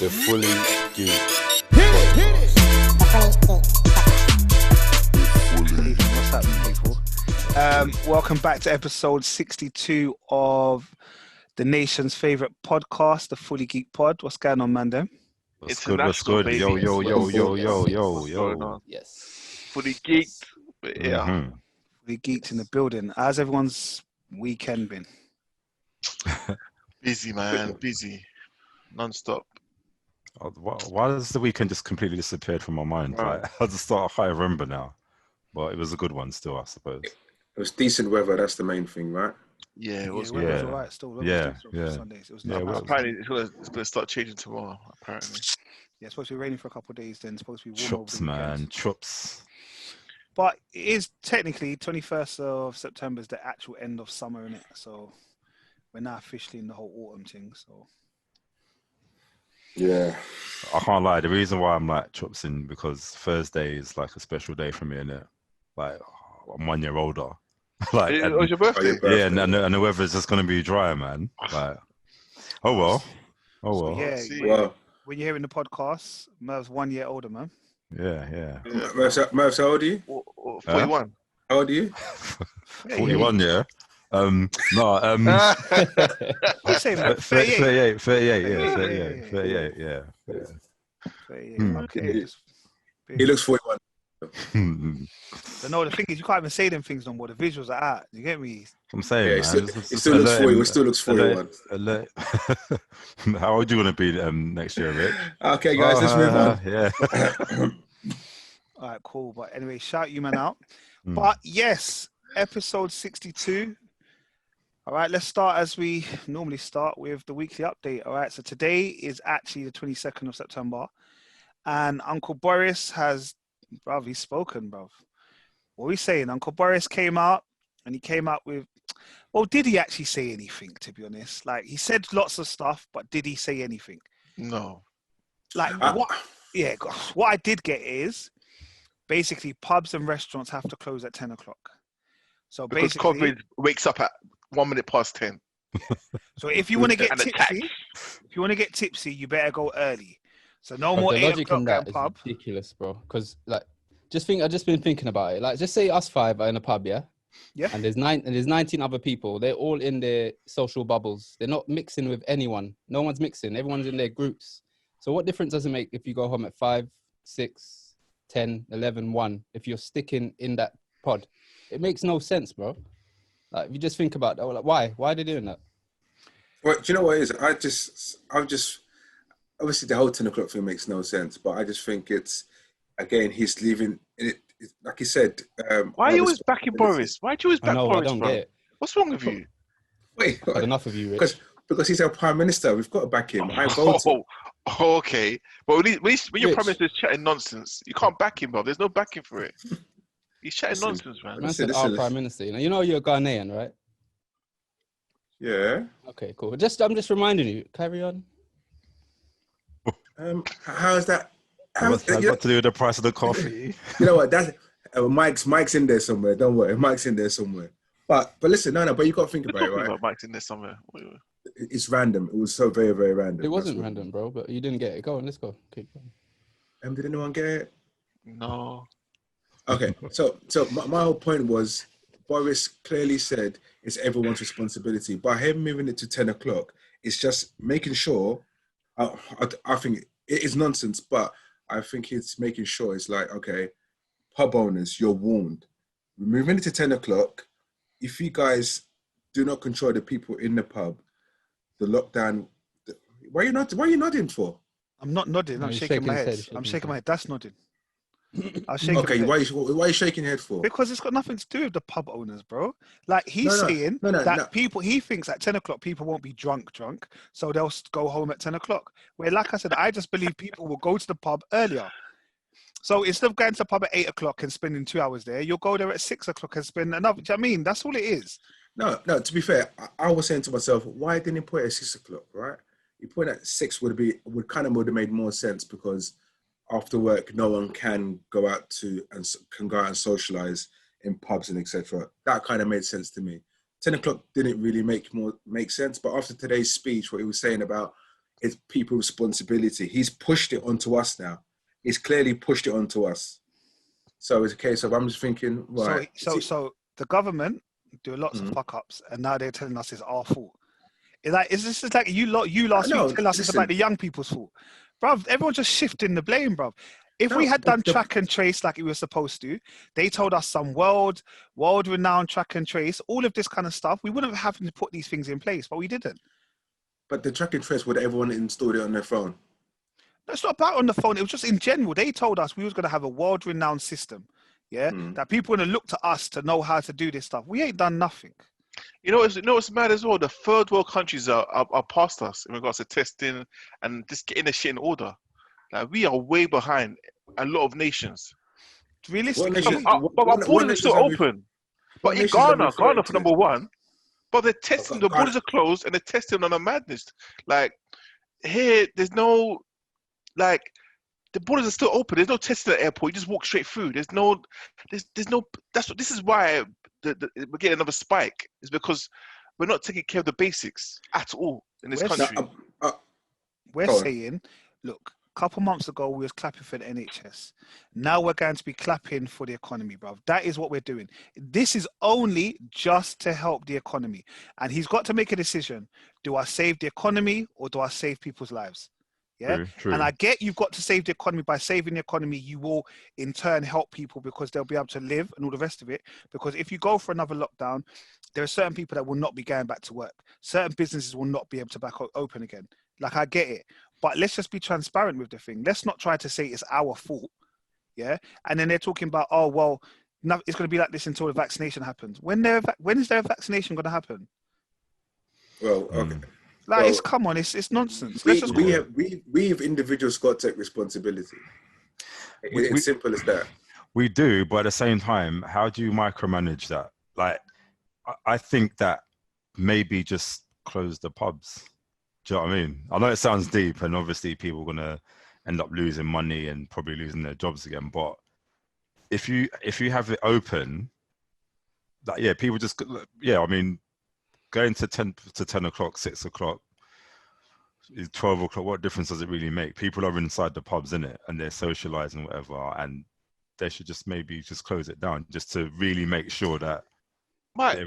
The Fully Geek. What's happening, people? Welcome back to episode 62 of the nation's favourite podcast, the Fully Geek Pod. What's going on, man? Them? What's good? Yo. Yes. Fully geeked. But yeah. Mm-hmm. Fully geeked in the building. How's everyone's weekend been? Busy, man. Busy. Non-stop. Why does the weekend just completely disappeared from my mind? Wow. Like, I can't remember now. But it was a good one still, I suppose. It was decent weather. That's the main thing, right? Yeah, it was. Weather was Yeah. all right still. Yeah, Still yeah. Sundays. It was Yeah, not well, bad. Apparently, it's going to start changing tomorrow, apparently. Yeah, it's supposed to be raining for a couple of days, then it's supposed to be warm Chops, over the weekend. man. Chops. But it is technically 21st of September is the actual end of summer, innit? So we're now officially in the whole autumn thing. So Yeah. I can't lie. The reason why I'm like chops in because Thursday is like a special day for me, innit? Like, I'm 1 year older. Like, It and- was your birthday? yeah, and the weather's just gonna be dry, man. Like, oh well. So, yeah, see. Well, when you're hearing the podcast, Merv's 1 year older, man. Yeah. Merv, how old are you? 41. How old are you? 41, yeah. No, I'm saying like 38. 38, yeah, Yeah. 38, yeah. 38. Hmm. Okay. just- He looks 41. But no, the thing is, you can't even say them things no more. The visuals are out. You get me? I'm saying, Yeah, man. he still looks 40. He still looks 41. How old are you gonna be next year, Rich? Okay, guys, let's move on. Yeah. All right, cool. But anyway, shout you man out. Mm. But yes, episode 62. All right, let's start as we normally start with the weekly update. All right, so today is actually the 22nd of September. And Uncle Boris has, bruv, he's spoken, bruv. What are we saying? Uncle Boris came out and he came out with, well, did he actually say anything, to be honest? Like, he said lots of stuff, but did he say anything? No. Like, what I did get is basically pubs and restaurants have to close at 10 o'clock. So Because basically, COVID wakes up at 1 minute past 10. so if you want to get And attack. tipsy, you better go early. So no But more the 8 logic in o'clock that at is pub. ridiculous, bro. Because like, I've just been thinking about it. Like, just say us five are in a pub, yeah. Yeah. And there's 19 other people. They're all in their social bubbles. They're not mixing with anyone. No one's mixing. Everyone's in their groups. So what difference does it make if you go home at 5, 6, 10, 11, 1? If you're sticking in that pod, it makes no sense, bro. Like, if you just think about that, like, why are they doing that? Well, do you know what it is? I've just, obviously the whole 10 o'clock thing makes no sense, but I just think it's, again, he's leaving it, like he said. Why are you always backing Boris? Why do you always I back know, I Boris, don't bro? get it. What's wrong with you? Wait, I've had enough of you, Rich. because he's our prime minister. We've got to back him. I voted. Oh, okay. But when your Rich. prime minister's chatting nonsense, you can't back him, bro. There's no backing for it. He's chatting Listen. nonsense, man. Man said listen, our listen. prime minister. You know you're Ghanaian, right? Yeah. Okay, cool. I'm just reminding you. Carry on. How's that? What's that got to do with the price of the coffee? You know what? That's Mike's in there somewhere. Don't worry, Mike's in there somewhere. But listen, no. But you got to think We're about it, talking right? about Mike's in there somewhere. It's random. It was so very, very random. It wasn't That's what- random, bro, but you didn't get it. Go on, let's go. Keep going. Did anyone get it? No. Okay. So my whole point was, Boris clearly said it's everyone's responsibility. By him moving it to 10 o'clock, it's just making sure. I think it is nonsense, but I think it's making sure it's like, okay, pub owners, you're warned. We're moving it to 10 o'clock. If you guys do not control the people in the pub, the lockdown. Why are you nodding for? I'm not nodding. No, I'm he's shaking my shaking head. his head, I'm shaking shaking his my head. That's nodding. I'm shaking Okay, my head. why are you shaking your head for? Because it's got nothing to do with the pub owners, bro. Like, he's No, saying no, that people, he thinks at 10 o'clock people won't be drunk, so they'll go home at 10 o'clock. Where, like I said, I just believe people will go to the pub earlier. So instead of going to the pub at 8 o'clock and spending 2 hours there, you'll go there at 6 o'clock and spend another. Do you know what I mean? That's all it is. No. To be fair, I was saying to myself, why didn't he put it at 6 o'clock? Right? He put it at 6 would have made more sense because after work, no one can go out and socialize in pubs and etc. That kind of made sense to me. 10 o'clock didn't really make sense, but after today's speech, what he was saying about it's people's responsibility. He's pushed it onto us now. He's clearly pushed it onto us. So it's a case of I'm just thinking, right. So the government do lots of fuck ups, and now they're telling us it's our fault. Is this like you last week tell us it's about the young people's fault, bruv? Everyone's just shifting the blame, bruv. If we had done track and trace like it was supposed to, they told us some world-renowned track and trace, all of this kind of stuff, we wouldn't have having to put these things in place, but we didn't. But the track and trace, would everyone install it on their phone? No, it's not about on the phone. It was just in general. They told us we was going to have a world-renowned system, that people were going to look to us to know how to do this stuff. We ain't done nothing. You know what's mad as well? The third world countries are past us in regards to testing and just getting the shit in order. Like, we are way behind a lot of nations. Realistically, but our borders are still open. But in Ghana for number one, but they're testing, the borders are closed and they're testing on a madness. Like, here, there's no, like, the borders are still open. There's no testing at the airport. You just walk straight through. There's no, this is why we're getting another spike. Is because we're not taking care of the basics at all in this country. We're saying, look, a couple months ago, we was clapping for the NHS. Now we're going to be clapping for the economy, bruv. That is what we're doing. This is only just to help the economy. And he's got to make a decision. Do I save the economy or do I save people's lives? Yeah. True. And I get you've got to save the economy. By saving the economy, you will in turn help people because they'll be able to live and all the rest of it. Because if you go for another lockdown, there are certain people that will not be going back to work. Certain businesses will not be able to back open again. Like, I get it. But let's just be transparent with the thing. Let's not try to say it's our fault. Yeah. And then they're talking about, oh, well, no, it's going to be like this until the vaccination happens. When is there a vaccination going to happen? Well, okay. Like, it's come on, it's nonsense. Let's just we have individuals got to take responsibility. It's simple as that. We do, but at the same time, how do you micromanage that? Like, I think that maybe just close the pubs. Do you know what I mean? I know it sounds deep, and obviously people are gonna end up losing money and probably losing their jobs again. But if you have it open, like, people just, I mean, going to 10 o'clock, 6 o'clock, 12 o'clock, what difference does it really make? People are inside the pubs, innit? And they're socializing, whatever, and they should just maybe just close it down just to really make sure that Mike,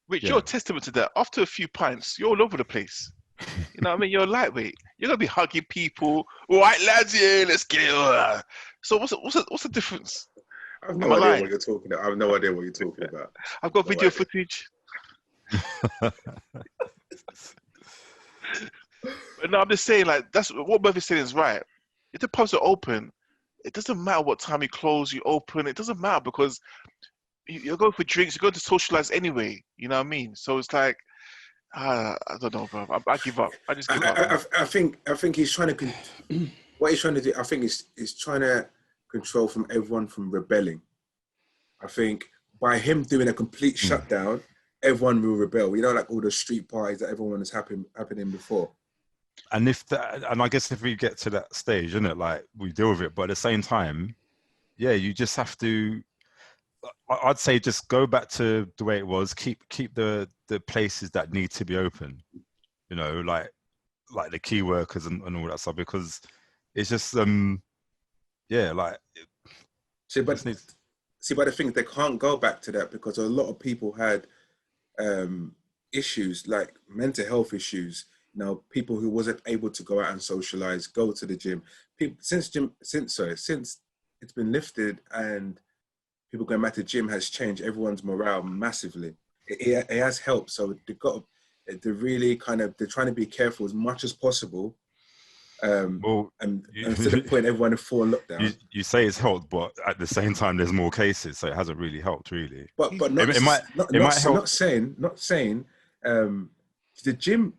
Rich, you're a testament to that. After a few pints, you're all over the place. You know what I mean? You're a lightweight. You're going to be hugging people. All right, lads, yeah, let's get it. So what's the difference? I have no idea what you're talking about. I have no idea what you're talking about. I've got video footage. But no, I'm just saying, like, that's what Murphy's saying is right. If the pubs are open, it doesn't matter what time you close, you open. It doesn't matter because you're going for drinks, you're going to socialize anyway. You know what I mean? So it's like, I don't know, bro. I give up. I just give up. I think he's trying to. What he's trying to do, I think, is trying to control from everyone from rebelling. I think by him doing a complete shutdown, everyone will rebel. You know, like all the street parties that everyone has happening before. And I guess if we get to that stage, isn't it, like, we deal with it. But at the same time, you just have to. I'd say just go back to the way it was. Keep the places that need to be open. You know, like the key workers and all that stuff, because it's just but the thing, they can't go back to that because a lot of people had issues like mental health issues. You know, people who wasn't able to go out and socialize, go to the gym. Since it's been lifted and people going back to the gym has changed everyone's morale massively. It has helped. So they're really they're trying to be careful as much as possible. And to the point everyone in full lockdown. You say it's helped, but at the same time there's more cases, so it hasn't really helped, really. But it might help. Not saying the gym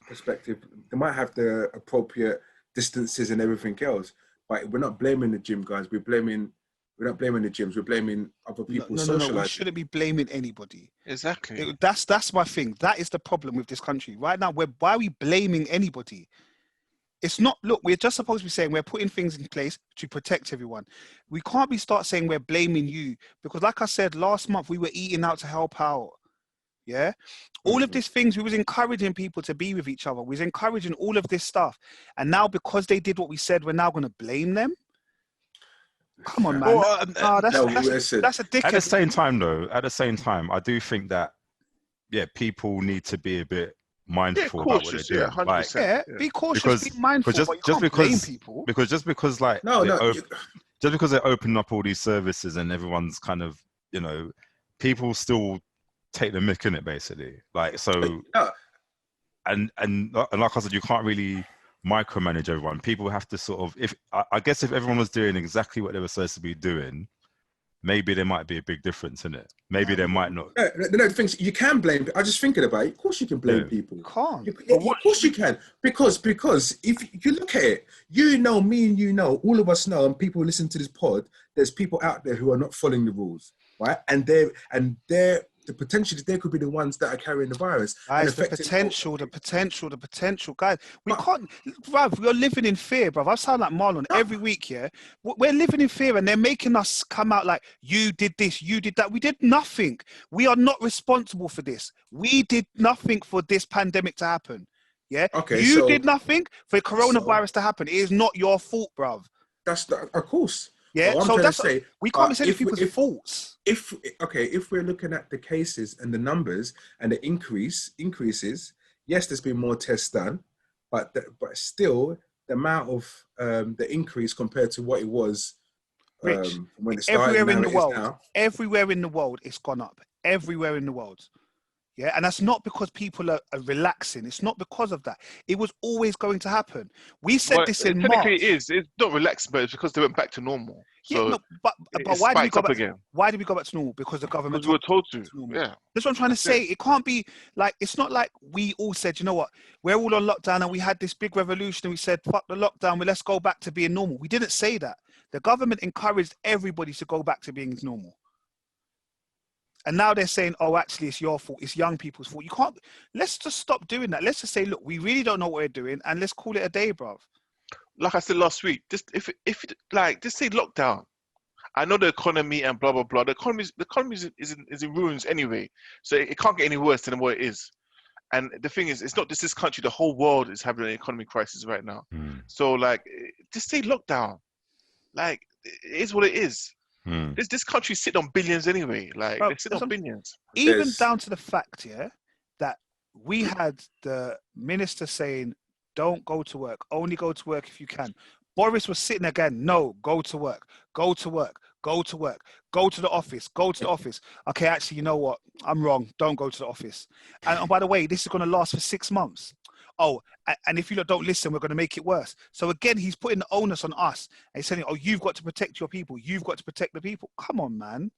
perspective, they might have the appropriate distances and everything else, but we're not blaming the gym guys. We're not blaming the gyms. We're blaming other people socializing. No, we shouldn't be blaming anybody. Exactly. That's my thing. That is the problem with this country right now. Why are we blaming anybody? It's not. Look, we're just supposed to be saying we're putting things in place to protect everyone. We can't start saying we're blaming you because, like I said last month, we were eating out to help out. Yeah, all of these things, we was encouraging people to be with each other. We was encouraging all of this stuff, and now because they did what we said, we're now going to blame them. Come on, man. Well, listen. That's a dickhead. at the same time, though, I do think that people need to be a bit mindful about what they're cautious, doing. 100%. Be cautious, be mindful, but you can't blame people. Because just because like just because they're opening up all these services and everyone's kind of, people still take the mick in it basically. Like so, and like I said, you can't really micromanage everyone. People have to sort of, I guess if everyone was doing exactly what they were supposed to be doing, maybe there might be a big difference in it. Maybe there might not. No, things you can blame. I just thinking about it. Of course, you can blame people. Can't. Of course, you can. Because if you look at it, me and all of us know, and people listen to this pod. There's people out there who are not following the rules, right? And they're the potentially they could be the ones that are carrying the virus. Guys, the potential, guys. We can't, bruv. We're living in fear, bruv. I sound like Marlon every week. Yeah, we're living in fear, and they're making us come out like you did this, you did that. We did nothing. We are not responsible for this. We did nothing for this pandemic to happen. Yeah. Okay. You did nothing for coronavirus to happen. It is not your fault, bruv. Of course. Yeah, so that's we can't be saying people's faults. If we're looking at the cases and the numbers and the increases, yes, there's been more tests done, but still the amount of the increase compared to what it was when it started. Everywhere in the world, it's gone up. Everywhere in the world. Yeah, and that's not because people are relaxing. It's not because of that. It was always going to happen. We said this in March. Technically, it's not relaxing, but it's because they went back to normal. So yeah, no, but why did we go back again? Why did we go back to normal? Because the government. Because we were told to. Yeah. That's what I'm trying to say. It can't be like, it's not like we all said, you know what, we're all on lockdown and we had this big revolution and we said, fuck the lockdown, well, let's go back to being normal. We didn't say that. The government encouraged everybody to go back to being normal. And now they're saying, oh, actually, it's your fault. It's young people's fault. You can't, let's just stop doing that. Let's just say, look, we really don't know what we're doing and let's call it a day, bruv. Like I said last week, just say lockdown. I know the economy and blah, blah, blah. The economy is in ruins anyway. So it can't get any worse than what it is. And the thing is, it's not just this country. The whole world is having an economic crisis right now. So, just say lockdown. Like, it is what it is. This country sit on billions anyway. Like, they sit on billions. Even down to the fact, that we had the minister saying, don't go to work. Only go to work if you can. Boris was sitting again. No, go to work. Go to work. Go to work. Go to the office. Go to the office. Okay, actually, you know what? I'm wrong. Don't go to the office. And by the way, this is going to last for 6 months. Oh, and if you don't listen, we're going to make it worse. So again, he's putting the onus on us. And he's saying, oh, you've got to protect your people. You've got to protect the people. Come on, man.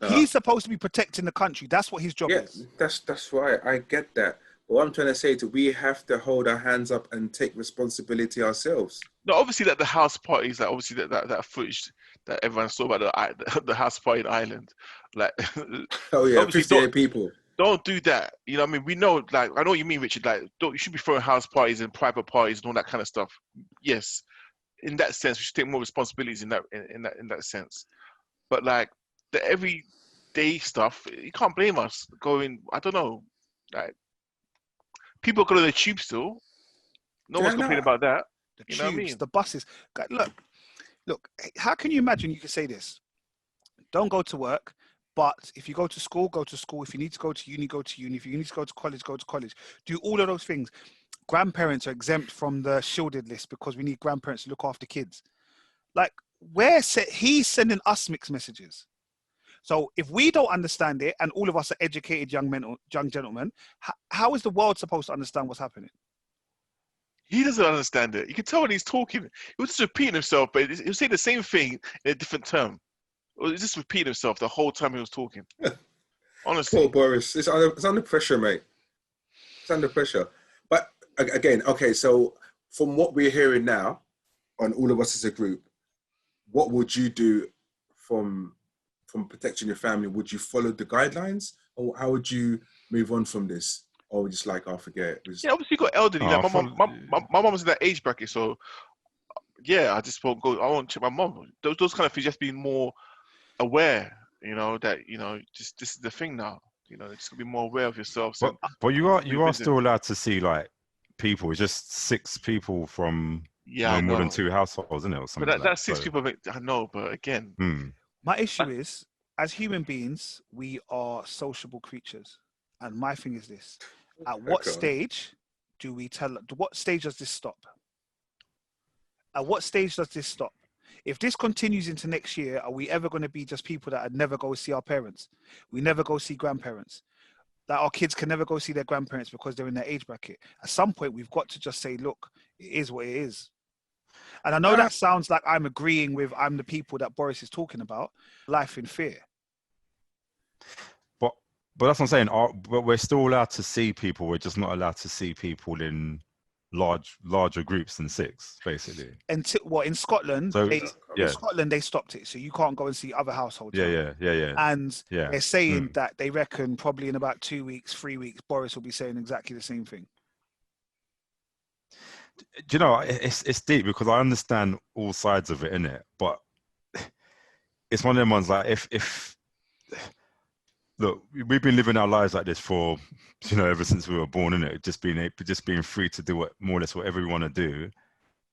He's supposed to be protecting the country. That's what his job is. That's right. I get that. But what I'm trying to say is we have to hold our hands up and take responsibility ourselves. No, obviously that the house parties, like obviously that footage that everyone saw about the house party in Ireland, like oh yeah, 58 people. Don't do that. You know what I mean? We know, like, I know what you mean, Richard. Like, you should be throwing house parties and private parties and all that kind of stuff. Yes, in that sense, we should take more responsibilities in that sense. But like the everyday stuff, you can't blame us. Going, I don't know, like people go to the tube still. No one's complaining about that. The tubes, know what I mean? The buses. Look. How can you imagine? You can say this: don't go to work. But if you go to school, go to school. If you need to go to uni, go to uni. If you need to go to college, go to college. Do all of those things. Grandparents are exempt from the shielded list because we need grandparents to look after kids. Like, he's sending us mixed messages. So if we don't understand it, and all of us are educated young gentlemen, how is the world supposed to understand what's happening? He doesn't understand it. You can tell when he's talking. He was just repeating himself, but he'll say the same thing in a different term. He just repeated himself the whole time he was talking. Honestly. Poor Boris. It's under pressure, mate. It's under pressure. But again, okay, so from what we're hearing now, on all of us as a group, what would you do from protecting your family? Would you follow the guidelines? Or how would you move on from this? Or just like, I'll forget. Yeah, obviously you got elderly. Like my mom was in that age bracket, so yeah, I just won't go. I won't check my mom. Those kind of things, just being more aware, that just this is the thing now. You know, just to be more aware of yourselves. But you are revisit. still allowed to see like people. It's just 6 people from Yeah, I no more than know. 2 households, isn't it, or something But like that? that's 6 So, people. I know, but again, My issue is, as human beings, we are sociable creatures. And my thing is this: at what Okay. stage do we tell? What stage does this stop? At what stage does this stop? If this continues into next year, are we ever going to be just people that never go see our parents? We never go see grandparents. That our kids can never go see their grandparents because they're in their age bracket. At some point, we've got to just say, look, it is what it is. And I know that sounds like I'm agreeing with I'm the people that Boris is talking about. Life in fear. but that's what I'm saying. But we're still allowed to see people. We're just not allowed to see people in larger groups than 6, basically. And in Scotland, So in Scotland they stopped it, so you can't go and see other households. Yeah. And Yeah. they're saying that they reckon probably in about 2 weeks, 3 weeks, Boris will be saying exactly the same thing. Do you know, it's deep because I understand all sides of it, innit? But it's one of them ones like if look, we've been living our lives like this for, you know, ever since we were born, innit? Just being free to do more or less whatever we want to do.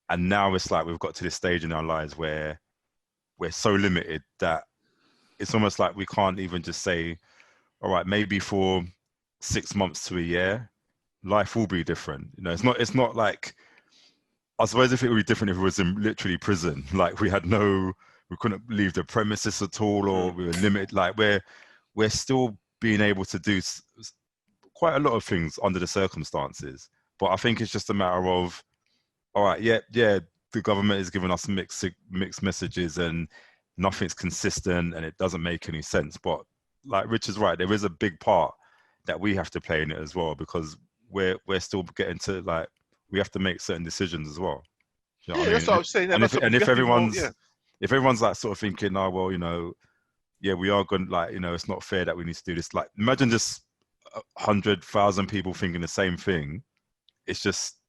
And now it's like we've got to this stage in our lives where we're so limited that it's almost like we can't even just say, all right, maybe for 6 months to a year, life will be different. You know, it's not like, I suppose if it would be different if it was in literally prison, like we couldn't leave the premises at all, or we were limited. Like we're still being able to do quite a lot of things under the circumstances. But I think it's just a matter of, all right, yeah, the government is giving us mixed messages and nothing's consistent and it doesn't make any sense. But like Rich is right, there is a big part that we have to play in it as well, because we're still getting to, like, we have to make certain decisions as well. You know what I mean? That's what I was saying. And if everyone's like sort of thinking, oh well, you know, yeah, we are going, like, you know, it's not fair that we need to do this. Like, imagine just 100,000 people thinking the same thing. It's just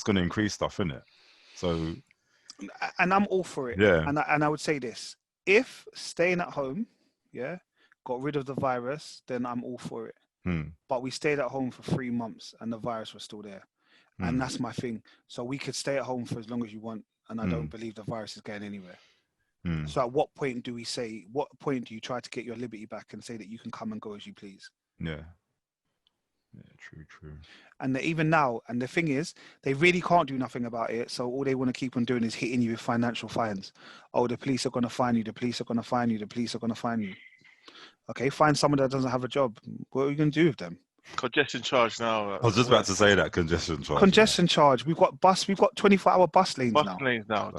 going to increase stuff, isn't it? So, and I'm all for it. Yeah. And I would say this: if staying at home, got rid of the virus, then I'm all for it. But we stayed at home for 3 months and the virus was still there. And that's my thing. So we could stay at home for as long as you want, and I don't believe the virus is going anywhere. So at what point do you try to get your liberty back and say that you can come and go as you please? Yeah, true. And even now, and the thing is, they really can't do nothing about it. So all they want to keep on doing is hitting you with financial fines. Oh, the police are going to fine you. The police are going to fine you. The police are going to fine you. Okay, find someone that doesn't have a job. What are you going to do with them? Congestion charge now. I was just about to say that, congestion charge. Congestion charge. We've got 24-hour bus lanes now.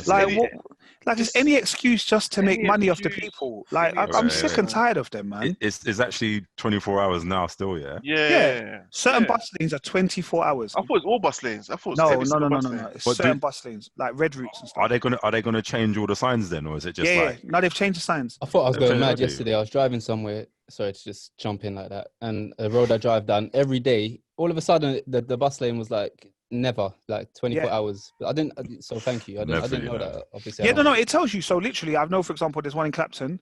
Like it's any excuse just to make money off the people. Like I'm sick and tired of them, man. It's actually 24 hours now still, yeah? Yeah. Certain bus lanes are 24 hours. I thought it was all bus lanes. I thought no. Lanes. It's certain bus lanes, like red routes and stuff. Are they gonna change all the signs then, or is it just like? No, they've changed the signs. I thought I was going mad yesterday. I was driving somewhere. Sorry to just jump in like that. And a road I drive down every day, all of a sudden the bus lane was like never, like 24 hours. But I didn't, so thank you. I didn't know that, obviously. No, it tells you. So literally, I know, for example, there's one in Clapton.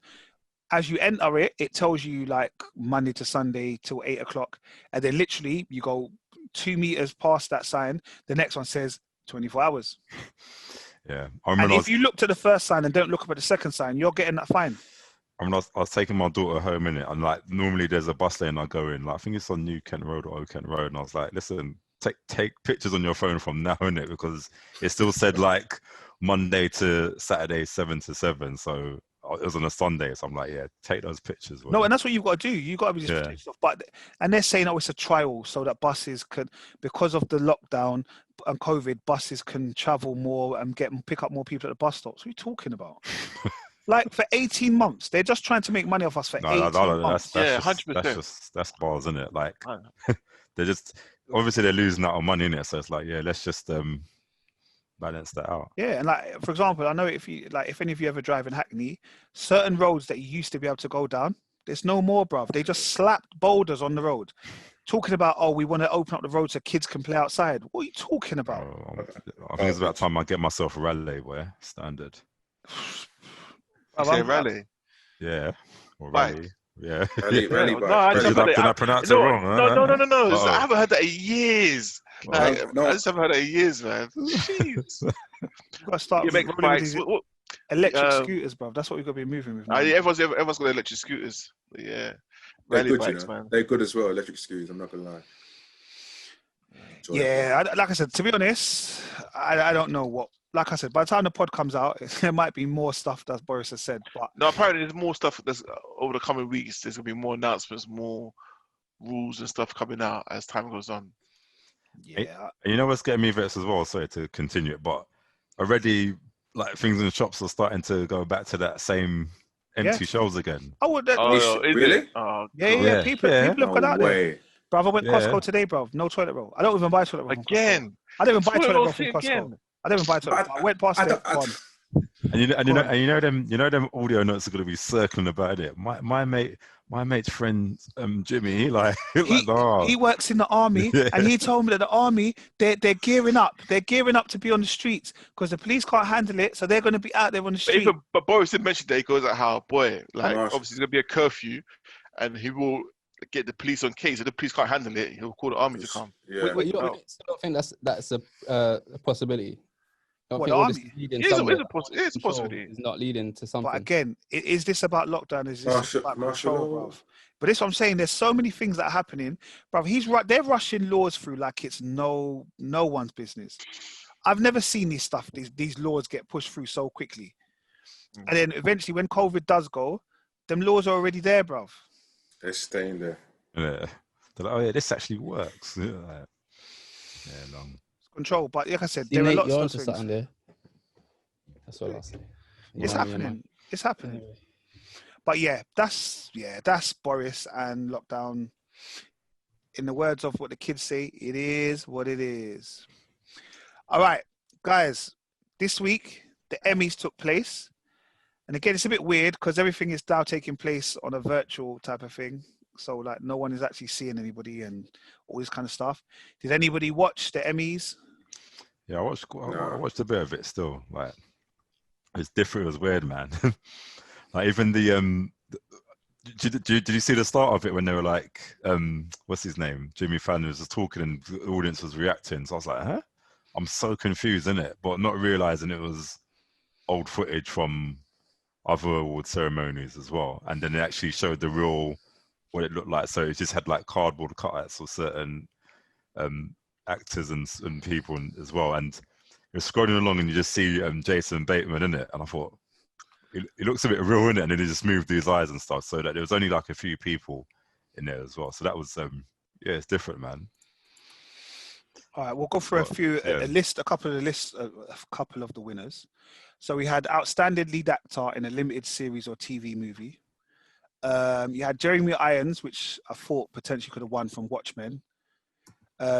As you enter it, it tells you like Monday to Sunday till 8 o'clock. And then literally you go 2 meters past that sign. The next one says 24 hours. Yeah. And if you look to the first sign and don't look up at the second sign, you're getting that fine. I was taking my daughter home in it, and like normally there's a bus lane I go in. Like I think it's on New Kent Road or Old Kent Road, and I was like, listen, take pictures on your phone from now, in it, because it still said like Monday to Saturday 7 to 7. So it was on a Sunday, so I'm like, yeah, take those pictures. No, and that's what you've got to do. You've got to be just stuff. And they're saying, it's a trial so that buses can, because of the lockdown and COVID, buses can travel more and pick up more people at the bus stops. What are you talking about? Like for 18 months, they're just trying to make money off us for 18 months. That's 100%. That's bars, isn't it? Like they're just obviously they're losing out on money in it, so it's like, yeah, let's just balance that out. Yeah, and like for example, I know if any of you ever drive in Hackney, certain roads that you used to be able to go down, there's no more, bruv. They just slapped boulders on the road. Talking about, we want to open up the road so kids can play outside. What are you talking about? I think it's about time I get myself a rally, boy. Standard. Say rally. Yeah. Or rally. Yeah. Rally, Yeah, rally no, bike. I just Rally haven't Did heard I it. pronounce it No, wrong? no. I Uh-oh. haven't heard that in years. Like, No. I just haven't heard that in years, man. Jeez. Got to start You make rolling with bikes. these electric Um, scooters, bro. That's what we've got to be moving with. Now. everyone's got electric scooters. But yeah, They're rally good, bikes, you know. man. They're good as well. Electric scooters. I'm not gonna lie. Enjoyable. Yeah, like I said, to be honest, I don't know what. Like I said, by the time the pod comes out, there might be more stuff that Boris has said. But No, apparently there's more stuff that's over the coming weeks. There's gonna be more announcements, more rules and stuff coming out as time goes on. yeah, And you know what's getting me vexed as well? Sorry to continue it, but already like things in the shops are starting to go back to that same empty shelves again. I would. Oh, is Really? it? Oh, Yeah, God. yeah. People have No got out there. way. Bruv, I went Yeah. Costco today, bro. No toilet roll. I don't even buy toilet roll from Costco. Again. I don't even buy Toilet toilet roll roll from thing Costco. again. I don't even buy toilet. I went past there. Gone. And Gone. you know them audio notes are gonna be circling about it. My mate's friend Jimmy, he He works in the army, Yeah. and he told me that the army they're gearing up. They're gearing up to be on the streets because the police can't handle it, so they're going to be out there on the street. But Boris did mention that he goes like, how boy, like Nice. obviously there's gonna be a curfew, and he will get the police on case. If the police can't handle it, he'll call the army to come. Yeah. Wait, you don't think that's a possibility? I don't What, think the all this army? leading It's somewhere a control possibility. is not leading to something. But again, is this about lockdown? Is this about Martial control, law. bruv? But this what I'm saying. There's so many things that are happening, bruv. They're rushing laws through like it's no one's business. I've never seen this stuff. These laws get pushed through so quickly, and then eventually, when COVID does go, them laws are already there, bruv. They're staying there. Yeah. They're like, oh yeah, this actually works. Yeah, long. Control, but like I said, See, there are Nate, lots you're of onto things. something there. That's what I'll say. It's happening. It's happening. Anyway. But yeah, that's Boris and lockdown. In the words of what the kids say, it is what it is. All right, guys, this week the Emmys took place. And again, it's a bit weird because everything is now taking place on a virtual type of thing. So like no one is actually seeing anybody and all this kind of stuff. Did anybody watch the Emmys? Yeah, I watched a bit of it still. Like it's different, it was weird, man. Like even did you see the start of it when they were like, what's his name? Jimmy Fallon was just talking and the audience was reacting. So I was like, huh? I'm so confused, innit? But not realizing it was old footage from other award ceremonies as well. And then it actually showed the real, what it looked like. So it just had like cardboard cutouts of certain actors and people as well. And you're scrolling along and you just see Jason Bateman in it. And I thought, it looks a bit real, innit? And then he just moved his eyes and stuff. So that there was only like a few people in there as well. So that was, yeah, it's different, man. All right, we'll go through a couple of the winners. So we had outstanding lead actor in a limited series or TV movie. You had Jeremy Irons, which I thought potentially could have won from Watchmen.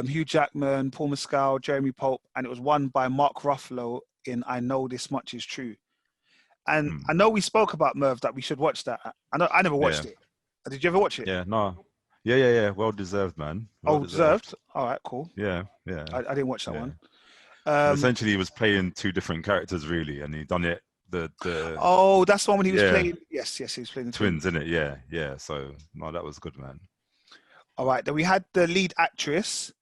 Hugh Jackman, Paul Mescal, Jeremy Pope, and it was won by Mark Ruffalo in I Know This Much Is True. And I know we spoke about Merv that we should watch that. I never watched it. Did you ever watch it? Yeah, no. Yeah. Well deserved, man. Well deserved. All right, cool. Yeah. I didn't watch that one. Essentially, he was playing two different characters, really, and he done it. Oh, that's the one when he was playing. Yes, he was playing the twins, innit? Yeah. So no, that was good, man. All right, then we had the lead actress,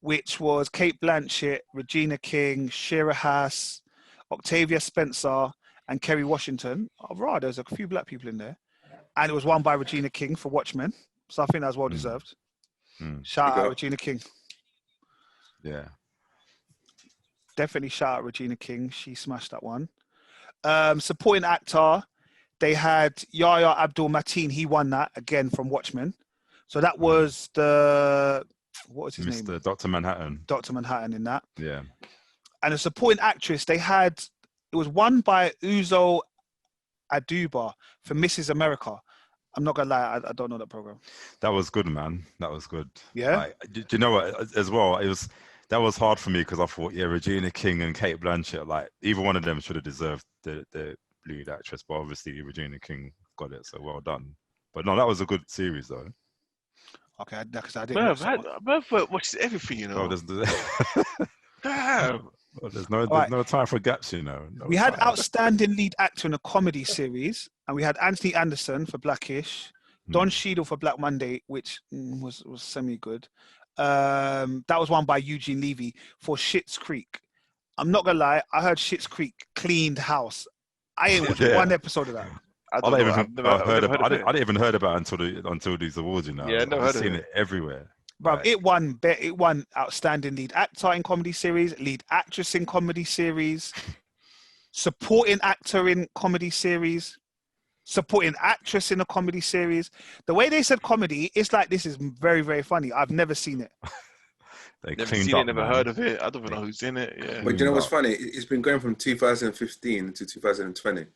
which was Kate Blanchett, Regina King, Shira Haas, Octavia Spencer, and Kerry Washington. Oh, right, there's a few black people in there, and it was won by Regina King for Watchmen. So I think that was well deserved. Shout out Regina King. Yeah. Definitely shout out Regina King. She smashed that one. Supporting actor, they had Yahya Abdul-Mateen. He won that again from Watchmen. So that was what was his name? Mr. Dr. Manhattan. Dr. Manhattan in that. Yeah. And a supporting actress, it was won by Uzo Aduba for Mrs. America. I'm not gonna lie, I don't know that program. That was good, man. That was good. Yeah. Like, do you know what? As well, that was hard for me because I thought, Regina King and Kate Blanchett, like either one of them should have deserved the lead actress, but obviously Regina King got it, so well done. But no, that was a good series though. Okay, because I didn't. Merv watches everything, you know. Damn. Well, there's no time for gaps, you know. We had outstanding lead actor in a comedy series, and we had Anthony Anderson for Blackish, Don Cheadle for Black Monday, which was semi good. That was one by Eugene Levy for Schitt's Creek. I'm not gonna lie, I heard Schitt's Creek cleaned house. I ain't watched one episode of that. I I don't don't know. even I've never heard of it. I didn't even heard about it until these awards. You know, Yeah, I never I've heard of seen it. it everywhere. Bro, Like, it won outstanding lead actor in comedy series, lead actress in comedy series, supporting actor in comedy series, supporting actress in a comedy series. The way they said comedy, it's like this is very, very funny. I've never seen it. they Never cleaned seen up, it, never man. heard of it. I don't even know who's in it. Yeah. But you know what's up. funny? It's been going from 2015 to 2020.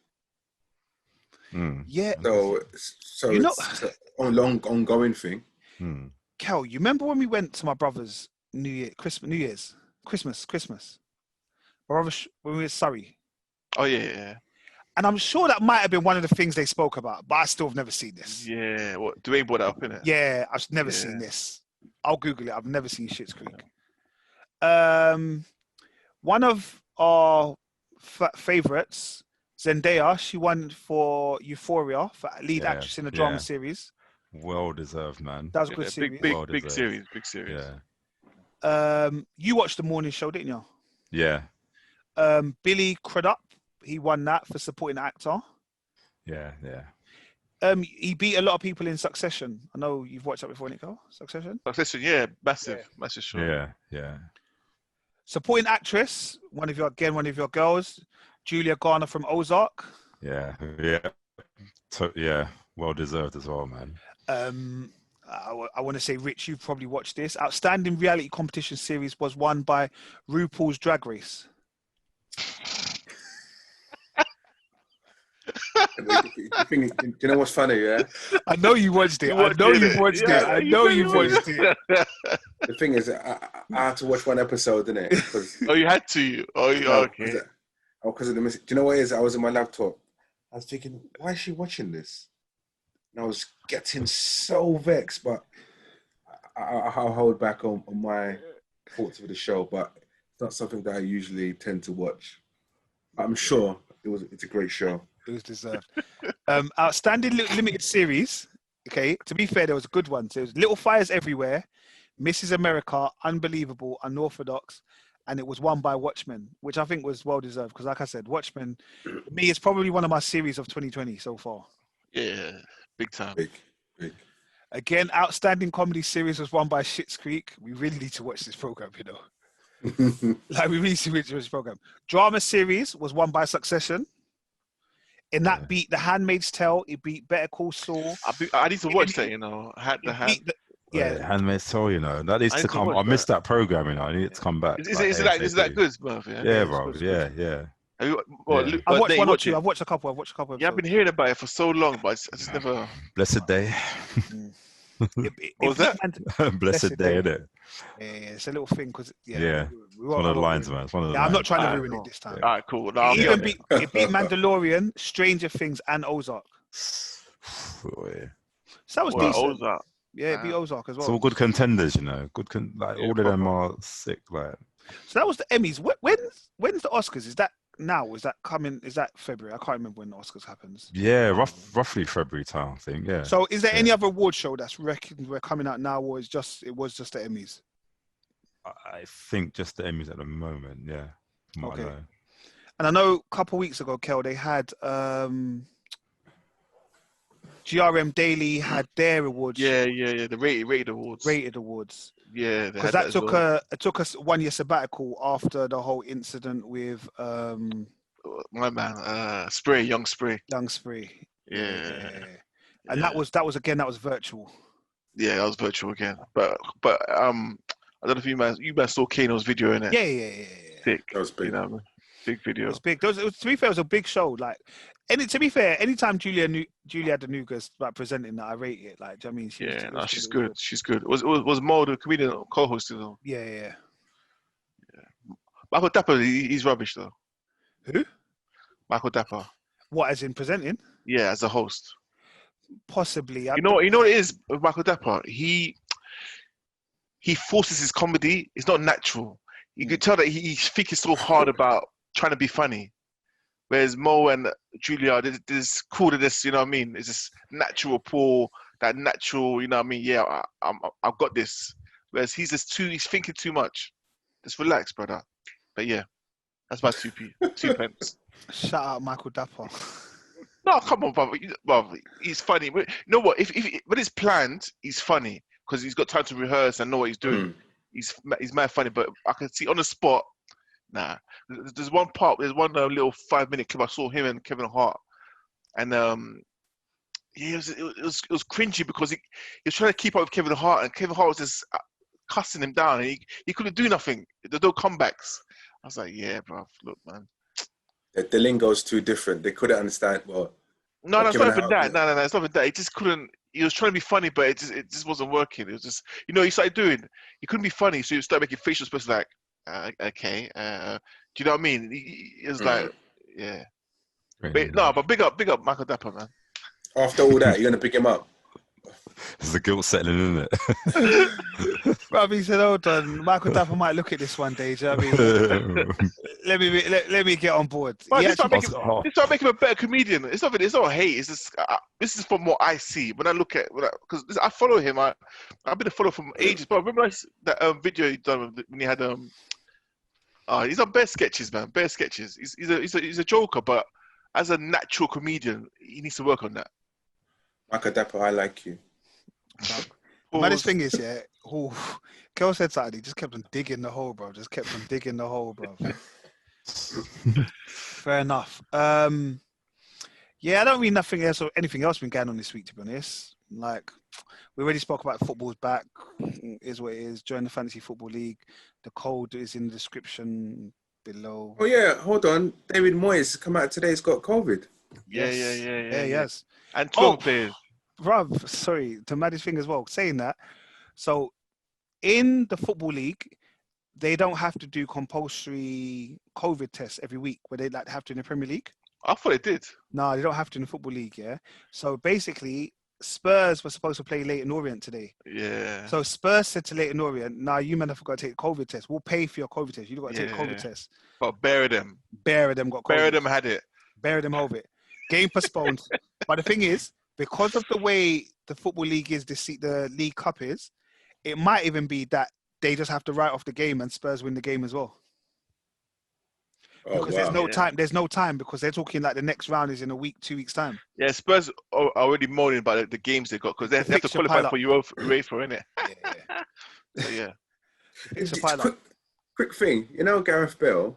Mm. Yeah, So You know- it's a long ongoing thing. Mm. Kel, you remember when we went to my brother's Christmas? My brother's when we were in Surrey. Oh yeah. And I'm sure that might have been one of the things they spoke about, but I still have never seen this. Yeah. What? Dwayne brought that up in it. Yeah, I've never Yeah. seen this. I'll Google it. I've never seen Schitt's Creek. One of our favorites, Zendaya, she won for Euphoria for lead Yeah, actress in a drama yeah. series. Well deserved, man. That was a Yeah, good series. big Well deserved. series. Big series. Yeah, You watched the morning show, didn't you? yeah, Billy Crudup, he won that for supporting actor. yeah. He beat a lot of people in Succession. I know you've watched that before, Nico. Succession. Succession, yeah, massive show. Yeah. Supporting actress, one of your girls, Julia Garner from Ozark. Yeah. Well deserved as well, man. I want to say, Rich, you've probably watched this. Outstanding reality competition series was won by RuPaul's Drag Race. Do you know what's funny? Yeah. I know you watched it. I know you've watched it. I know you've watched it. The thing is, I had to watch one episode, didn't it? Oh, you had to. Oh, you okay. Because of the message. Do you know what it is? I was in my laptop. I was thinking, why is she watching this? And I was getting so vexed, but I'll hold back on my thoughts of the show. But it's not something that I usually tend to watch. I'm sure it's a great show. It was deserved. Outstanding limited series. Okay, to be fair, there was good ones. There was Little Fires Everywhere, Mrs. America, Unbelievable, Unorthodox, and it was won by Watchmen, which I think was well deserved because, like I said, Watchmen, for me, is probably one of my series of 2020 so far. Yeah, big time. Big. Again, outstanding comedy series was won by Schitt's Creek. We really need to watch this program, you know. Like, we really need to watch this program. Drama series was won by Succession. In that beat The Handmaid's Tale, it beat Better Call Saul. I need to watch that, you know. Handmaid's Tale, you know, that needs to come. I missed that program, you know. I need it to come back. Is it that good, Smurf? Yeah, bro. Yeah. Have you, I've watched Nate, one or watch two. it? I've watched a couple. Yeah, I've been hearing about it for so long, but I just never. Blessed day. What was that? Blessed day, innit? Yeah, it's a little thing because Yeah. It's one of the lines, man. It's one of the Yeah, I'm not lines. trying to ruin it this time. All right, cool. No, It beat Mandalorian, Stranger Things, and Ozark. Oh, yeah. So that was Well, decent. Ozark. Yeah, it beat Ozark as It's all well. good contenders, you know. All of them are sick. Like, So that was the Emmys. When's the Oscars? Is that now? Is that coming? Is that February? I can't remember when the Oscars happens. yeah, roughly February time, I think. Yeah. So is there any other award show that's reckoned we're coming out now, or it was just the Emmys? I think just the Emmys at the moment. Yeah. from what I Okay. know. And I know a couple of weeks ago, Kel, they had GRM Daily had their awards. Yeah. The rated awards. Rated awards. Yeah, Because that took us 1 year sabbatical after the whole incident with my man, Young Spray. Young Spree. Yeah. And that was virtual. Yeah, that was virtual again. But I don't know if you man saw Kano's video in it. Yeah. Sick. That was big. You know, big video. It was big. To be fair, it was a big show. Like, to be fair, anytime Julia Danuga's like presenting that, I rate it. Like, do you know what I mean? She's good. She's good. Was Mo the comedian co-hosted though? Yeah. Michael Dapper, he's rubbish though. Who? Michael Dapper. What, as in presenting? Yeah, as a host. Possibly. You know what it is with Michael Dapper? He forces his comedy. It's not natural. You could tell that he's thinking so hard about trying to be funny. Whereas Mo and Julia, there's cool to this, you know what I mean? It's just natural, poor, that natural. You know what I mean? Yeah, I've got this. Whereas he's thinking too much. Just relax, brother. But yeah, that's my 2 pence. Shout out Michael Dapper. No, come on, brother. He's funny. You know what? If when it's planned, he's funny because he's got time to rehearse and know what he's doing. He's mad funny, but I can see on the spot. Nah, there's one little 5-minute clip I saw him and Kevin Hart, and yeah, it was cringy because he was trying to keep up with Kevin Hart, and Kevin Hart was just cussing him down, and he couldn't do nothing. There's no comebacks. I was like, yeah, bro, look, man. The lingo's too different. They couldn't understand. Well, no, it's not even that. No, it's not even that. He just couldn't. He was trying to be funny, but it just wasn't working. It was just, he started doing. He couldn't be funny, so he started making facial expressions like, okay, do you know what I mean? It was like, yeah. But big up Michael Dapper, man. After all that, you're gonna pick him up. It's the guilt settling, isn't it? Bro, he said, hold on, Michael Dapper might look at this one day. Do you know what I mean? let me get on board. This start making him a better comedian. It's not hate. It's just this is from what I see when I look at because I follow him. I've been a follower from ages. But remember that video he done when he had he's on bare sketches, man. Bare sketches. He's a joker, but as a natural comedian, he needs to work on that. Michael Dapper, I like you. But this thing is, yeah, Kel said something, he just kept on digging the hole, bro. Fair enough. Yeah, I don't mean nothing else or anything else been going on this week, to be honest. Like, we already spoke about football's back, is what it is. Join the Fantasy Football League. The code is in the description below. Oh, yeah, hold on. David Moyes come out today, he's got COVID. Yeah, yes. And 12 players. Bruv, sorry, the maddest thing as well, saying that. So, in the Football League, they don't have to do compulsory COVID tests every week, where they have to in the Premier League. I thought it did. No, they don't have to in the Football League, yeah? So, basically, Spurs were supposed to play Leyton Orient today. Yeah. So, Spurs said to Leyton Orient, nah, you men have got to take a COVID test. We'll pay for your COVID test. You've got to take a COVID test. But Bear them got COVID. Bear them had it. Bear them have it. Game postponed. But the thing is, because of the way the Football League is, the League Cup is, it might even be that they just have to write off the game and Spurs win the game as well. Because there's no time. There's no time because they're talking like the next round is in a week, 2 weeks time. Yeah, Spurs are already moaning about the games they got because they have to qualify for UEFA, innit? Yeah. So Quick thing, Gareth Bale.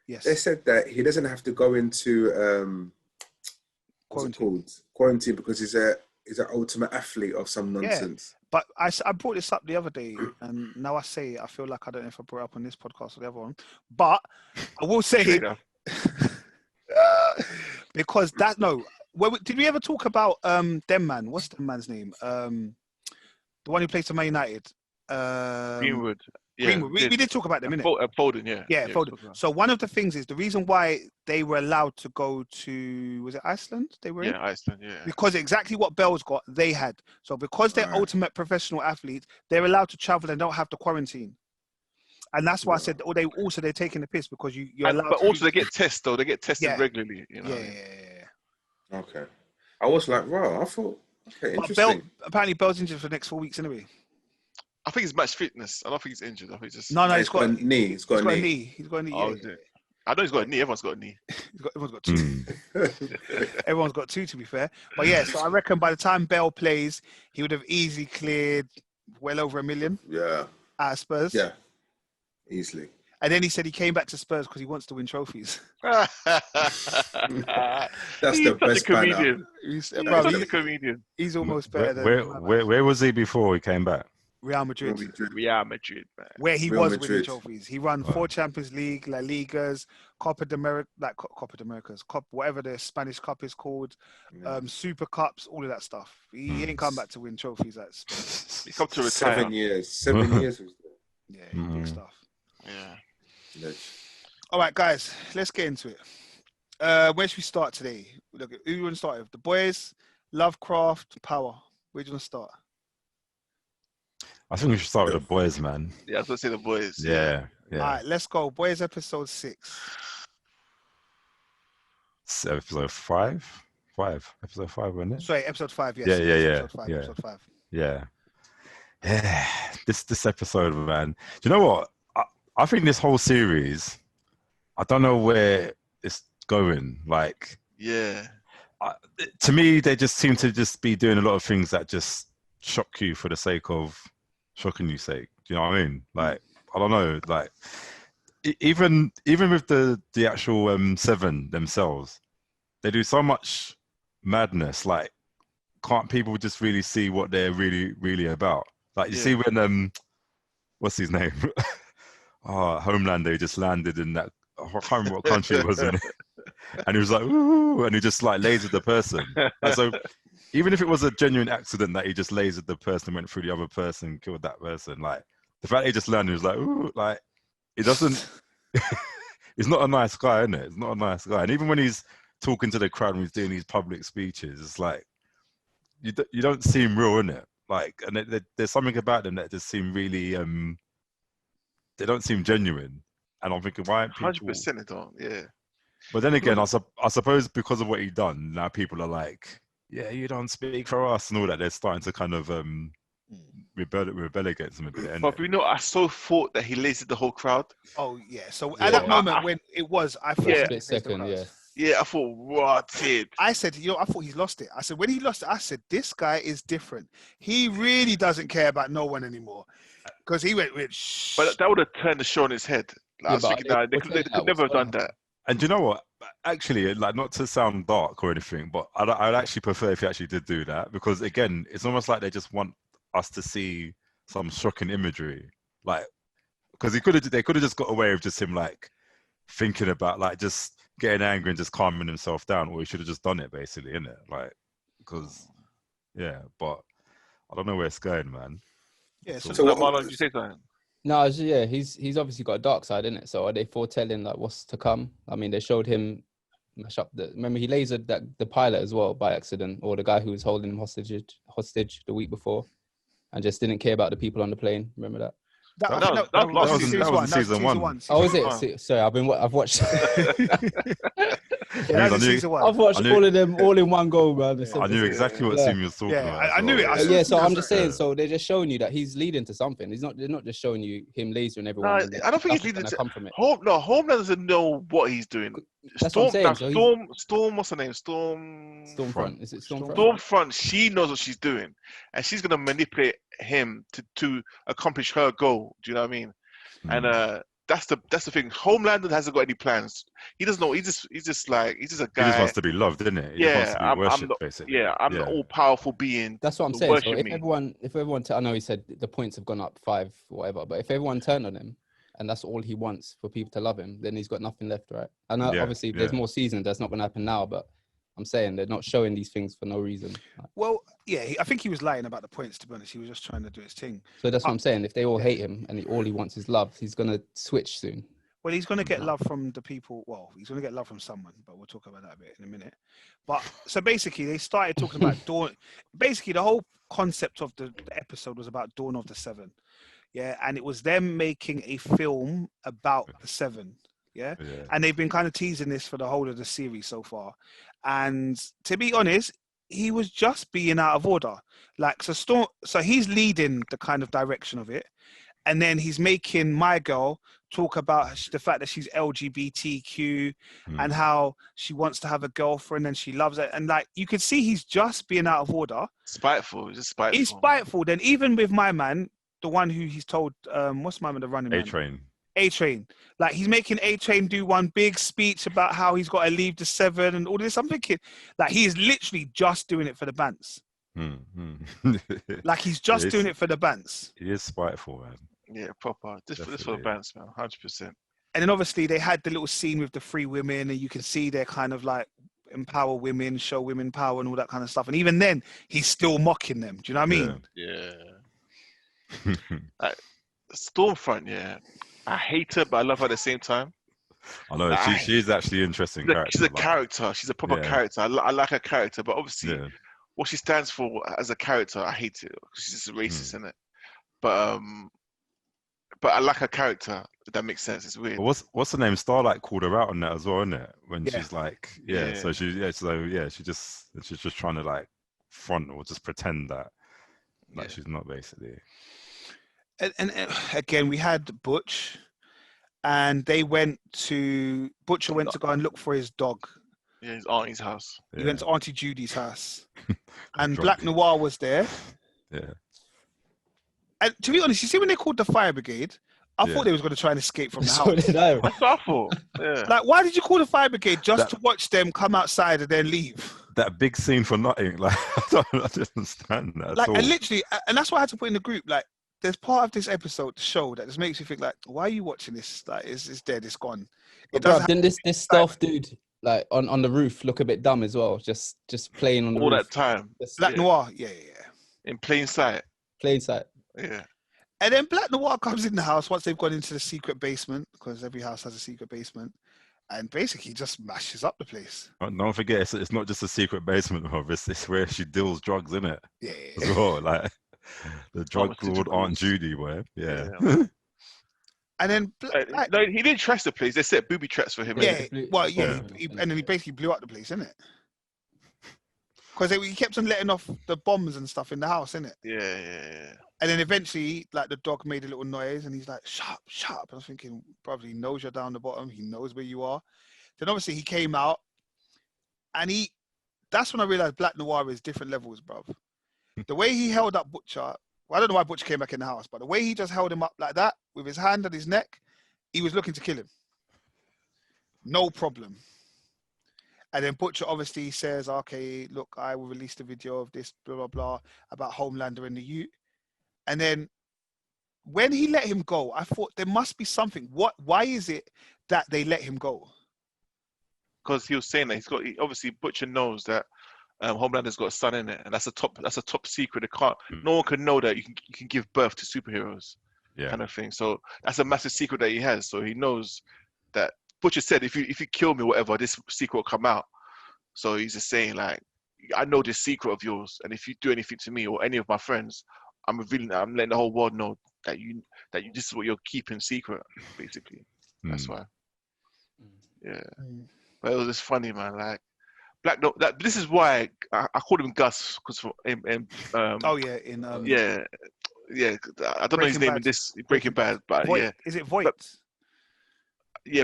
Yes. They said that he doesn't have to go into quarantine because he's an ultimate athlete of some nonsense. Yeah, but I brought this up the other day, and now I say I feel like I don't know if I brought it up on this podcast or the other one, but I will say because did we ever talk about them man? What's the man's name? The one who plays for Man United. Greenwood. Yeah, Greenwood. We did talk about them, innit? Foden, yeah. Yeah, Foden. So one of the things is the reason why they were allowed to go to, was it Iceland? They were in? Iceland, yeah. Because exactly what Bell's got, they had. So because they're ultimate professional athletes, they're allowed to travel and don't have to quarantine. And that's why I said, they're taking the piss because you're allowed. But also they get tested, though. They get tested regularly. Yeah. Okay. I was like, wow, I thought, okay, interesting. Apparently Bell's injured for the next 4 weeks anyway. I think it's match fitness. I don't think he's injured. I think just no. He's got a knee. He's got a knee. He's got a knee. Oh, I know he's got a knee. Everyone's got a knee. Everyone's got two. Everyone's got two, to be fair. But yeah, so I reckon by the time Bell plays, he would have easily cleared well over $1 million. Yeah. At Spurs. Yeah. Easily. And then he said he came back to Spurs because he wants to win trophies. That's the best comedian. He's a comedian. He's almost better than where was he before he came back? Real Madrid, man. Where he was winning trophies. He won 4 Champions League, La Ligas, Copa de Americas, whatever the Spanish Cup is called, Super Cups, all of that stuff. He ain't come back to win trophies. He come to retire. 7 years. 7 years was there. Yeah, big stuff. Yeah. All right, guys, let's get into it. Where should we start today? Look, who you want to start with? The boys, Lovecraft, Power. Where do you want to start? I think we should start with the boys, man. Yeah, I was going to say the boys. Yeah. All right, let's go. Boys, episode 6. Episode 5. Episode 5, wasn't it? Sorry, episode 5. Yes, Yeah, it yeah, is yeah, episode 5. yeah. Episode 5. Yeah. Yeah. This episode, man. Do you know what? I think this whole series, I don't know where it's going. Like, Yeah. to me, they just seem to just be doing a lot of things that just shock you for the sake of shocking you sake. Do you know what I mean? Like, I don't know. Like, even with the actual 7 themselves, they do so much madness. Like, can't people just really see what they're really about? Like, you see when what's his name? Homelander just landed in that. I can't remember what country it was in, and he was like, "Ooh," and he just like lasered the person. And so, even if it was a genuine accident that he just lasered the person, went through the other person, killed that person, like the fact he just landed was like, "Ooh," like it doesn't. He's not a nice guy, isn't it? He's not a nice guy. And even when he's talking to the crowd and he's doing these public speeches, it's like you don't seem real, innit? Like, and there's something about them that just seem really they don't seem genuine. And I'm thinking, why aren't people? 100% it don't. Yeah. But then again, I suppose because of what he done, now people are like, yeah, you don't speak for us and all that. They're starting to kind of rebel against him a bit. But you know, I so thought that he lasered the whole crowd. Oh yeah. So at that moment when it was, I thought Yeah. he Split second, yeah. Yeah, I thought, what it? I said, I thought he's lost it. I said, when he lost it, I said, this guy is different. He really doesn't care about no one anymore. Because he went with shh. But that would have turned the show on its head. Like, I was but thinking, nah, they could never have done that. And do you know what? Actually, like, not to sound dark or anything, but I'd actually prefer if he actually did do that, because again, it's almost like they just want us to see some shocking imagery, like, because they could have just got away with just him like thinking about like just getting angry and just calming himself down, or he should have just done it basically, innit? Like, because but I don't know where it's going, man. Yeah. So Marlon, did you say something? No, he's obviously got a dark side, isn't it? So are they foretelling like what's to come? I mean, they showed him mash up remember he lasered the pilot as well by accident, or the guy who was holding him hostage the week before, and just didn't care about the people on the plane. Remember that? That was in season 1. Oh, is it? Sorry, I've watched. That's in season 1. I've watched all of them all in one go, man. I knew exactly what scene you was talking about. I knew it. So I'm just saying. So they're just showing you that he's leading to something. They're not just showing you him lasering everyone. No, I don't think he's leading to come from it. Homelander doesn't know what he's doing. That's what I'm saying. Storm, what's her name? Stormfront. Is it Stormfront? Stormfront. She knows what she's doing, and she's gonna manipulate him to accomplish her goal. Do you know what I mean? And that's the thing. Homelander hasn't got any plans. He doesn't know. He's just a guy. He just wants to be loved, isn't it? He wants to be worshipped, basically. I'm the all-powerful being. That's what I'm saying. So if everyone, I know he said the points have gone up 5, whatever, but if everyone turned on him, and that's all he wants for people to love him, then he's got nothing left, right? And obviously, there's more seasons. That's not going to happen now, but I'm saying they're not showing these things for no reason. Well, yeah, I think he was lying about the points, to be honest. He was just trying to do his thing. So that's what I'm saying. If they all hate him and all he wants is love, he's going to switch soon. Well, he's going to get love from the people. Well, he's going to get love from someone, but we'll talk about that a bit in a minute. But so basically, they started talking about Dawn. Basically, the whole concept of the episode was about Dawn of the Seven. Yeah, and it was them making a film about the Seven. Yeah, and they've been kind of teasing this for the whole of the series so far. And to be honest, he was just being out of order. Like, so he's leading the kind of direction of it, and then he's making my girl talk about the fact that she's LGBTQ and how she wants to have a girlfriend and she loves it. And like, you could see he's just being out of order. Spiteful, just spiteful. He's spiteful. Then even with my man, the one who he's told, what's my man, the running man? A-Train. Like, he's making A-Train do one big speech about how he's got to leave the Seven and all this. I'm thinking, like, he is literally just doing it for the bants. Like, he's just doing it for the bants. He is spiteful, man. Yeah, proper. This for the bants, man. 100%. And then obviously they had the little scene with the 3 women, and you can see they're kind of like empower women, show women power and all that kind of stuff. And even then, he's still mocking them. Do you know what I mean? Yeah. Stormfront, yeah. I hate her, but I love her at the same time. I know she's actually interesting. She's a character. She's a proper character. I like her character, but obviously, what she stands for as a character, I hate it. She's just a racist, isn't it? But but I like her character. If that makes sense. It's weird. But what's the name? Starlight called her out on that as well, isn't it? When Yeah. she's like, Yeah. she's just trying to like front or just pretend that like she's not basically. And again, we had Butch, and Butcher went to go and look for his dog. Yeah, his auntie's house. He went to Auntie Judy's house, and Drunk. Black Noir was there. Yeah. And to be honest, you see when they called the fire brigade, I Yeah. thought they was going to try and escape from the So house. did I. That's awful. Yeah. Like, why did you call the fire brigade just That- to watch them come outside and then leave? That big scene for nothing. Like I don't understand that Like, at all. and literally, and that's why I had to put in the group. Like, there's part of this episode, the show, that just makes you think like, why are you watching this? Like, it's dead, it's gone. It But bruv, doesn't. didn't this stealth dude like on the roof look a bit dumb as well? Just playing on the All roof. that time Just Black Noir, yeah. in plain sight. plain sight. Yeah. And then Black Noir comes in the house once they've gone into the secret basement, because every house has a secret basement, and basically just mashes up the place. Don't forget, it's not just a secret basement, of it's where she deals drugs, in it Yeah. as well. Like the drug lord Pharmaceuticals. Aunt Judy, where And then, No, he didn't trash the place. They set booby traps for him. yeah, innit? well, Yeah. and then he basically blew up the place, innit? Because he kept on letting off the bombs and stuff in the house, innit? Yeah. And then eventually, like, the dog made a little noise, and he's like, "Shut up, shut up." And I was thinking, probably knows you're down the bottom. He knows where you are. Then obviously he came out, and that's when I realized Black Noir is different levels, bruv. The way he held up Butcher, well, I don't know why Butcher came back in the house, but the way he just held him up like that with his hand on his neck, he was looking to kill him. No problem. And then Butcher obviously says, "Okay, look, I will release the video of this, blah, blah, blah, about Homelander and the Ute." And then when he let him go, I thought there must be something. Why is it that they let him go? Because he was saying that obviously Butcher knows that Homelander's got a son in it, and that's a top secret. No one can know that you can give birth to superheroes, kind of thing. So that's a massive secret that he has. So he knows that Butcher said, if you kill me, or whatever, this secret will come out. So he's just saying, like, I know this secret of yours, and if you do anything to me or any of my friends, I'm letting the whole world know that this is what you're keeping secret, basically. That's why. Yeah. But it was just funny, man. Like, this is why I called him Gus, because I don't know his name in this Breaking Bad, but Voight. yeah. Is it Voight?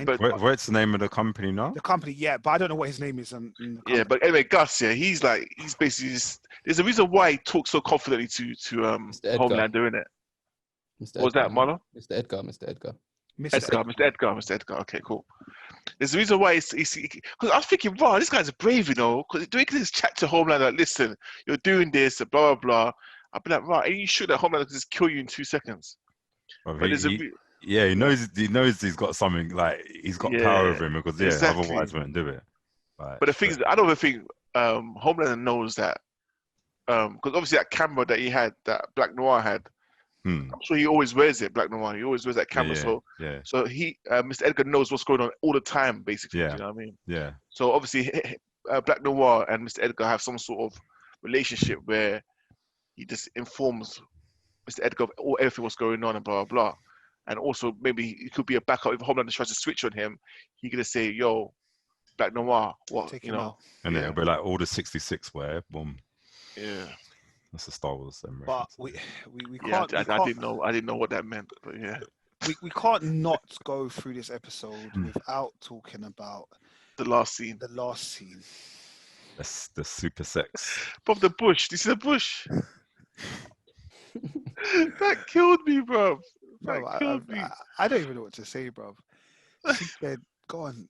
But what's the name of the company now? The company, yeah, but I don't know what his name is. In the company. yeah, but anyway, Gus, yeah, he's basically just. There's a reason why he talks so confidently to Homelander, innit? Mr. What was that, Marlon? Mr. Edgar. Mr. Edgar. Okay, cool. There's a reason why he's because I was thinking, wow, this guy's brave, you know, because he can just chat to Homelander, like, listen, you're doing this, blah blah blah. I'd be like, right, are you sure that Homelander can just kill you in 2 seconds? Well, But he knows he's got something, like he's got power over him, because exactly. otherwise he wouldn't do it. Like, But the thing is, I don't think Homelander knows that, because obviously that camera that he had, that Black Noir had, I'm sure he always wears it. Black Noir, he always wears that camera. So he, Mr. Edgar knows what's going on all the time, basically. Yeah. Do you know what I mean? Yeah. So obviously, Black Noir and Mr. Edgar have some sort of relationship where he just informs Mr. Edgar of everything what's going on and blah blah blah. And also maybe it could be a backup if Homelander tries to switch on him. He could just say, "Yo, Black Noir, what?" Take you him know? out. And it'll be like Order 66, where boom. Yeah. That's a Star Wars But reference. we Yeah, can't. I didn't know what that meant, but yeah. We can't not go through this episode without talking about The last scene. the last scene. That's the super sex. Bob the bush. Do you see the bush? That killed me, bro. That Bro, killed me. I don't even know what to say, bro. She said, "Go on."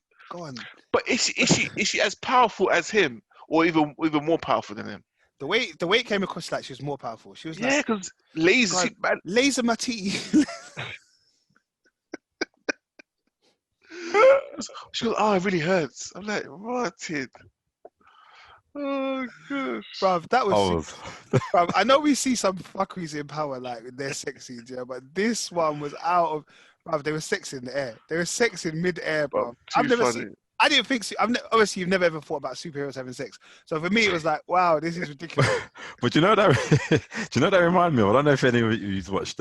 But is she as powerful as him, or even more powerful than him? The way it came across, like she was more powerful. She was Yeah, like, because laser. God, laser my teeth. She goes, "Oh, it really hurts." I'm like, "What it?" Oh gosh. Bruv, that was Oh, bruv, I know we see some fuckeries in power, like with their sex scenes, yeah, but this one was out of, bruv, they were sex in the air. They were sex in mid-air, bruv. I've never seen. I didn't think. Obviously, you've never ever thought about superheroes having sex. So for me, it was like, wow, this is ridiculous. but you know that. Do you know that reminded me of? I don't know if any of you've watched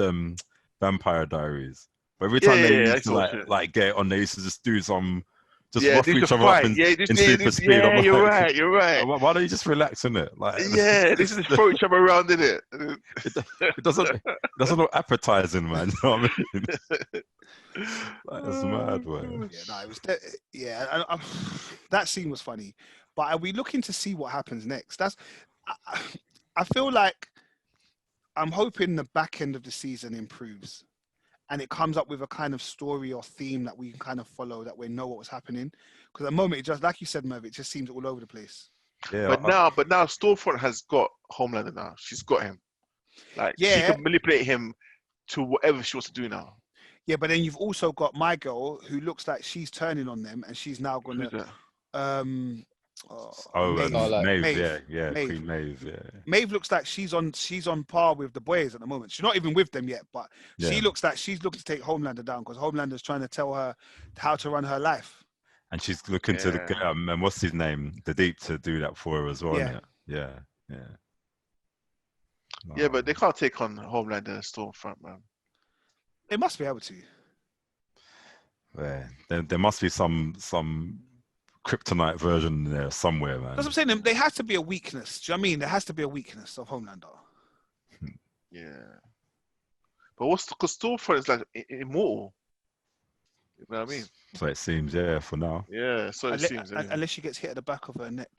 Vampire Diaries. But every time they I used to saw it. like get on, they used to just do some, just Yeah, rough they used each to other up fight. in, Yeah, in super speed. yeah, I'm you're like, right. You're right. why don't you just relax in it? Like, Yeah, they used to throw each other around in it. it doesn't look appetizing, man. You know what I mean? Like, it's mad, man. Yeah, no, it was. That scene was funny, but are we looking to see what happens next? I feel like I'm hoping the back end of the season improves, and it comes up with a kind of story or theme that we can kind of follow, that we know what was happening. Because at the moment, it just, like you said, Merv, it just seems all over the place. Yeah, But now Stormfront has got Homelander now. She's got him. Like she Yeah. can manipulate him to whatever she wants to do now. Yeah, but then you've also got my girl who looks like she's turning on them, and she's now Who's gonna that? Maeve. Maeve, Maeve. yeah, Maeve. Queen Maeve, yeah. Maeve looks like she's on par with the boys at the moment. She's not even with them yet, but she Yeah. looks like she's looking to take Homelander down, because Homelander's trying to tell her how to run her life. And she's looking to get and what's his name, the Deep, to do that for her as well. Yeah. Yeah. Yeah, but they can't take on Homelander and Stormfront, man. They must be able to. Yeah. There must be some kryptonite version there somewhere, man. That's what I'm saying. There has to be a weakness. Do you know what I mean? There has to be a weakness of Homelander. Yeah. But because Stormfront is like immortal. You know what I mean? So it seems, yeah, for now. Yeah, so it seems. Anyway. Unless she gets hit at the back of her neck.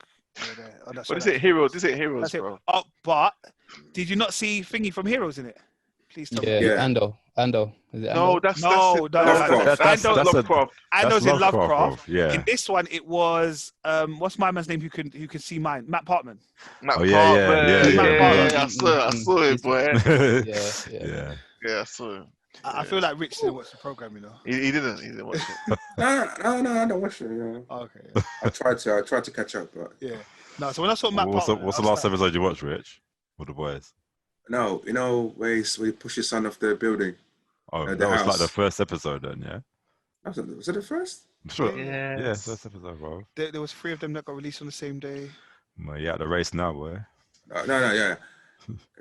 But is it Heroes? This ain't Heroes, That's it. bro. Oh, but did you not see Thingy from Heroes in it? Please tell me. Yeah, Ando. Is it Ando? No, that's Lovecraft. Ando's in Lovecraft. Yeah. In this one, it was what's my man's name who can see mine? Matt Partman. Matt Oh, yeah. I saw it, boy. Yeah. I saw it. I feel like Rich didn't watch the program, you know. He didn't watch it. No, I don't watch it. Yeah. Okay. I tried to catch up, but Yeah. No, so when I saw Matt What's Partman, the last episode you watched, Rich? With the boys? no, you know where he pushed his son off the building. Oh, the that was house. like the first episode then, yeah? Was it the first? I'm sure. Yes. Yeah, first episode, bro. there was 3 of them that got released on the same day. Well, yeah, the race now, boy. No, yeah.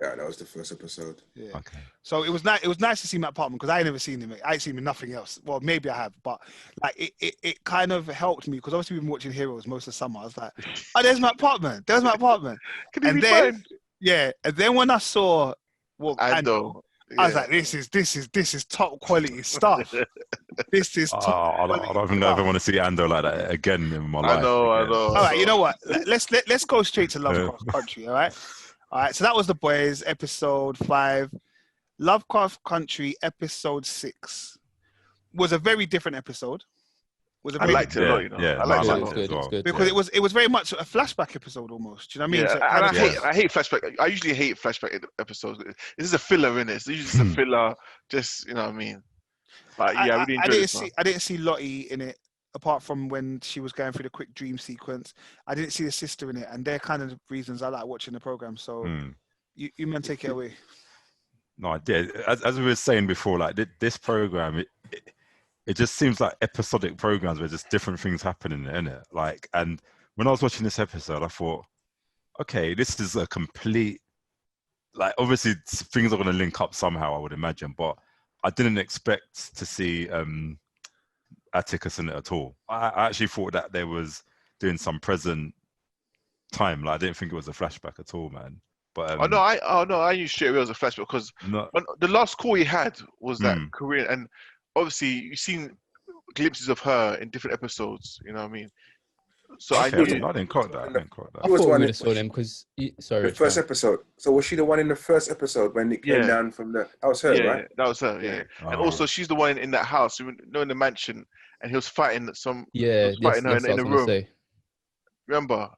Yeah, that was the first episode. Yeah. Okay. So it was nice. It was nice to see Matt Partman, because I ain't never seen him. I ain't seen him in nothing else. Well, maybe I have, but like it kind of helped me, because obviously we've been watching Heroes most of the summer. I was like, oh, there's Matt Partman. Can he be fine? Yeah, and then when I saw Ando, I was like, this is top quality stuff. This is top I don't think I ever want to see Ando like that again in my life. I know. All right, you know what? Let's go straight to Lovecraft Country. All right. So that was The Boys, episode 5. Lovecraft Country, episode 6 was a very different episode. I liked it a lot, you know. Yeah, I liked it a lot. as well. Because it was very much a flashback episode almost. Do you know what I mean? Yeah, So and I hate flashback. I usually hate flashback episodes. This is a filler, innit? It's usually just a filler. Just, you know what I mean? But yeah, I really enjoyed it. I didn't see Lottie in it, apart from when she was going through the quick dream sequence. I didn't see the sister in it, and they're kind of the reasons I like watching the program. So you man, take it away. No, I did. As we were saying before, like this program, it just seems like episodic programs where just different things happen in it, innit? Like, and when I was watching this episode, I thought, okay, this is a complete, like, obviously things are going to link up somehow, I would imagine, but I didn't expect to see Atticus in it at all. I actually thought that there was doing some present time. Like, I didn't think it was a flashback at all, man. But I knew straight away it was a flashback, because when the last call he had was that Korean, and obviously you've seen glimpses of her in different episodes. You know what I mean? So okay, I didn't quote that. I thought we would have saw them because sorry. The first episode. So was she the one in the first episode when it came down from the? That was her, right? That was her. Yeah. And also she's the one in that house, in the mansion, and he was fighting her in the room. Say. Remember?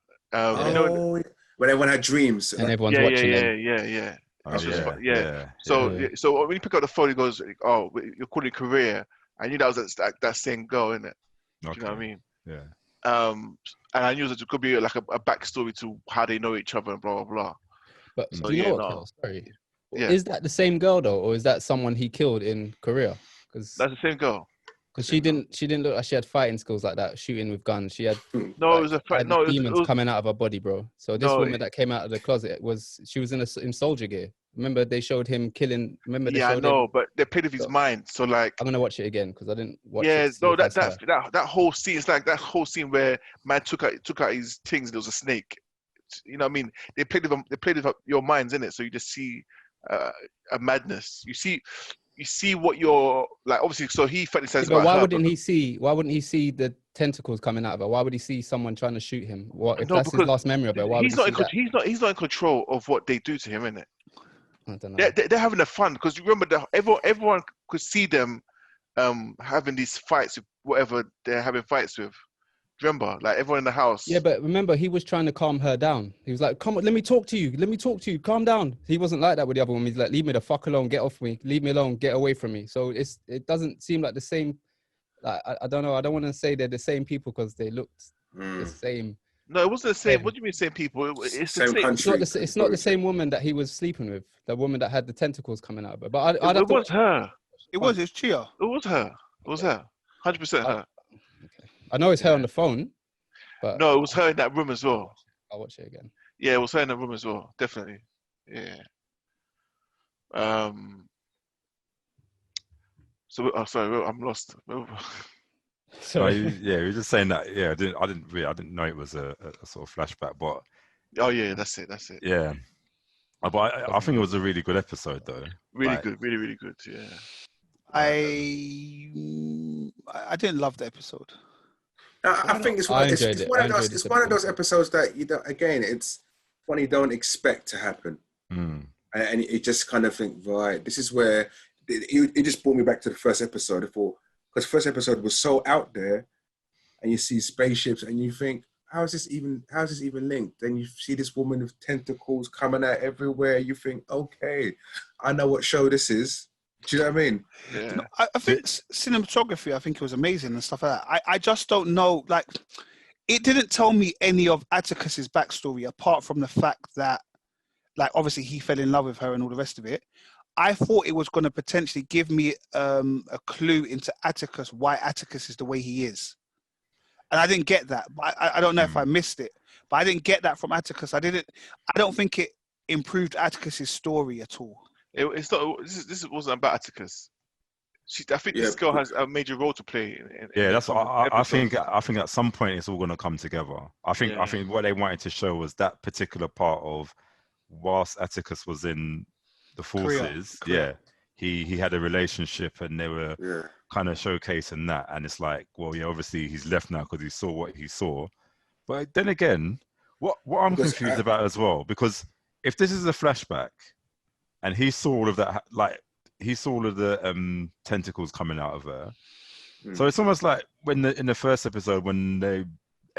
When everyone had dreams and everyone's watching them. Yeah. So when you pick up the phone, he goes, "Oh, you're calling Korea." I knew that was that same girl, innit? Do you know what I mean? Yeah. And I knew that it could be like a backstory to how they know each other and blah blah blah. But do you know what, Kel? Sorry. Yeah. Is that the same girl though, or is that someone he killed in Korea? Because that's the same girl. Because she didn't look like she had fighting skills like that, shooting with guns. She had demons coming out of her body, bro. So this woman that came out of the closet she was in soldier gear. Remember they showed him killing. Remember they Yeah, I showed know, him. but they played with his So- mind. So like, I'm gonna watch it again because I didn't watch yeah, it. To see no, if that's her. that whole scene. It's like that whole scene where man took out his things. There was a snake. You know what I mean? They played with them. They played with your minds in it. So you just see a madness. You see what you're like. Obviously, so he felt Yeah, sense but about why her. wouldn't he see? Why wouldn't he see the tentacles coming out of her? Why would he see someone trying to shoot him? What if No, that's his because last memory of her? Why would he see that? he's not in control of what they do to him, innit? I don't know. They're having a fun because you remember that everyone could see them having these fights with whatever they're having fights with. Do you remember? Like everyone in the house. Yeah, but remember, he was trying to calm her down. He was like, "Come on, let me talk to you. Let me talk to you. Calm down." He wasn't like that with the other woman. He's like, "Leave me the fuck alone. Get off me. Leave me alone. Get away from me." So it doesn't seem like the same. Like, I don't know. I don't want to say they're the same people because they looked the same. No, it wasn't the same. What do you mean same people? It's the Same same. country. It's not the same woman that he was sleeping with. The woman that had the tentacles coming out of her. But I'd It have to was her. It's Chia. It was her. It was her. 100% her. I know it's her on the phone, but No, it was her in that room as well. I'll watch it again. Yeah, it was her in the room as well. Definitely. Yeah. So, sorry, I'm lost. So Yeah, we were just saying that. Yeah, I didn't know it was a sort of flashback, but Oh yeah, that's it. yeah. But I think it was a really good episode, though. Really Like, good, really, really good. Yeah. I didn't love the episode. I think it's I one, enjoyed it's it. one I of those. enjoyed It's this one of those episode. episodes that you don't. Again, it's one you don't expect to happen, and you just kind of think, right, this is where it just brought me back to the first episode. I thought because the first episode was so out there, and you see spaceships, and you think, how is this even linked? Then you see this woman with tentacles coming out everywhere. You think, okay, I know what show this is. Do you know what I mean? Yeah. No, I think cinematography, I think it was amazing and stuff like that. I just don't know, like, it didn't tell me any of Atticus's backstory apart from the fact that, like, obviously he fell in love with her and all the rest of it. I thought it was going to potentially give me a clue into Atticus, why Atticus is the way he is. And I didn't get that. I don't know if I missed it, but I didn't get that from Atticus. I don't think it improved Atticus's story at all. It's not. This wasn't about Atticus. I think this girl has a major role to play. Yeah, that's what I episodes. think. I think at some point it's all going to come together. I think what they wanted to show was that particular part of whilst Atticus was in the forces, Korea. he had a relationship and they were kind of showcasing that. And it's like, well, yeah, obviously he's left now because he saw what he saw. But then again, what I'm confused about as well, because if this is a flashback and he saw all of that, like he saw all of the tentacles coming out of her. So it's almost like when in the first episode when they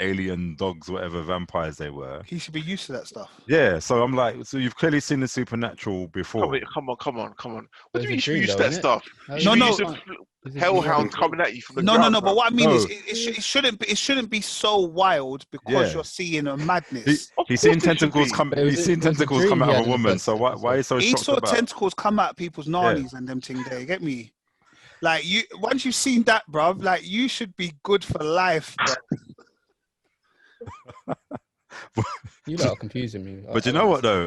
alien dogs, whatever vampires they were. He should be used to that stuff. Yeah, so I'm like, so you've clearly seen the supernatural before. Come on. What do you mean you should dream, use though, that innit? stuff? No. Hellhounds coming at you from the ground. No. But what I mean is, it shouldn't be so wild because you're seeing a madness. He's seen tentacles come. He's seen tentacles come out of a woman. So why are you so he shocked saw about? tentacles come out people's nannies and them thing there. Get me? Like once you've seen that, bruv, like you should be good for life, bro. You lot are confusing me. But you know what though?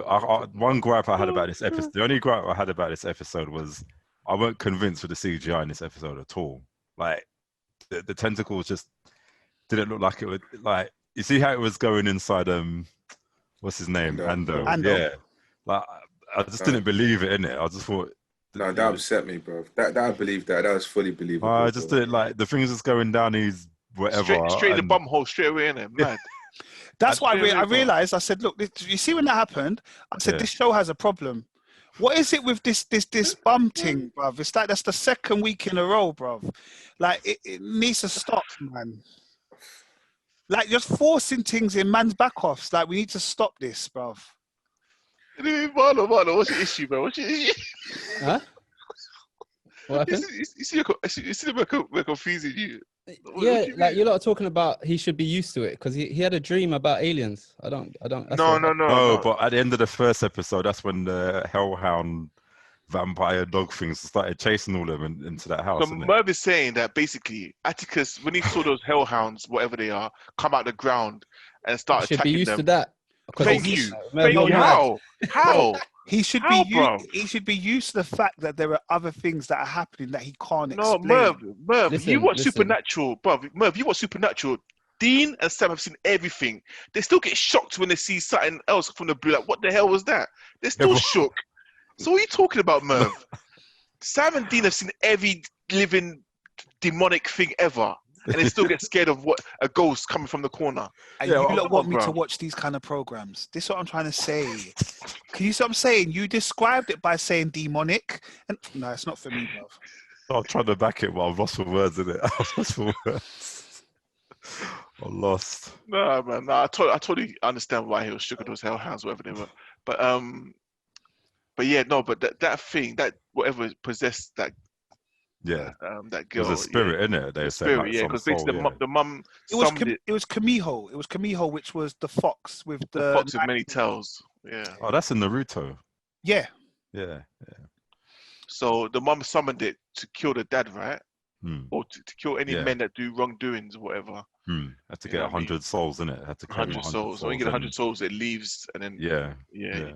One gripe I had about this episode, the only gripe I had about this episode was I weren't convinced with the CGI in this episode at all. Like the tentacles just didn't look like it would. Like you see how it was going inside what's his name? Ando. Yeah. Like I just didn't believe it in it. I just thought. No, that upset me, bro. That I believe that was fully believable. I just didn't like the things that's going down his whatever. Straight in the bum hole, straight away in it. Mad. That's why I realized. I said, look, you see when that happened, I said this show has a problem. What is it with this bum thing, bruv? It's like that's the second week in a row, bruv. Like it needs to stop, man. Like just forcing things in man's back offs. Like we need to stop this, bruv. Marlon, what's your issue, bro? What's your issue? Huh? What happened? You see, we're confusing you. Yeah, like you lot are talking about he should be used to it because he had a dream about aliens. I don't. No. But at the end of the first episode, that's when the hellhound vampire dog things started chasing all of them into that house. So Merv is saying that basically Atticus, when he saw those hellhounds, whatever they are, come out the ground and start attacking them. Should be used to that. Thank you. How? He should How, be bro? he should be used to the fact that there are other things that are happening that he can't No, explain. Merv, you Listen, watch listen. Supernatural, bro. Merv, you watch Supernatural. Dean and Sam have seen everything. They still get shocked when they see something else from the blue. Like, what the hell was that? They're still but- shook. So what are you talking about, Merv? Sam and Dean have seen every living demonic thing ever, and they still get scared of what a ghost coming from the corner. And Yeah, you well, lot come want on, me to bro. watch these kind of programs. This is what I'm trying to say. Can you see what I'm saying? You described it by saying demonic. And no, it's not for me, bro. I'm trying to back it, but I've lost for words in it. I've lost for words. I'm lost. No, man. No, I totally understand why he was shook at those hellhounds, whatever they were. But yeah, no. But that thing, that whatever possessed that Yeah. that It girl. was a spirit, yeah, innit? They the said spirit, like yeah, some because soul, basically yeah. the mum It was summoned it was Kamiho. It was Kamiho, which was the fox with the the fox with many tails. Yeah. Oh, that's in Naruto. yeah. Yeah. So the mum summoned it to kill the dad, right? Hmm. Or to kill any Yeah. men that do wrongdoings or whatever. Had to You get know what I mean? 100 souls, innit? Had to claim 100 100 souls. When you get and- 100 souls, it leaves, and then Yeah. yeah.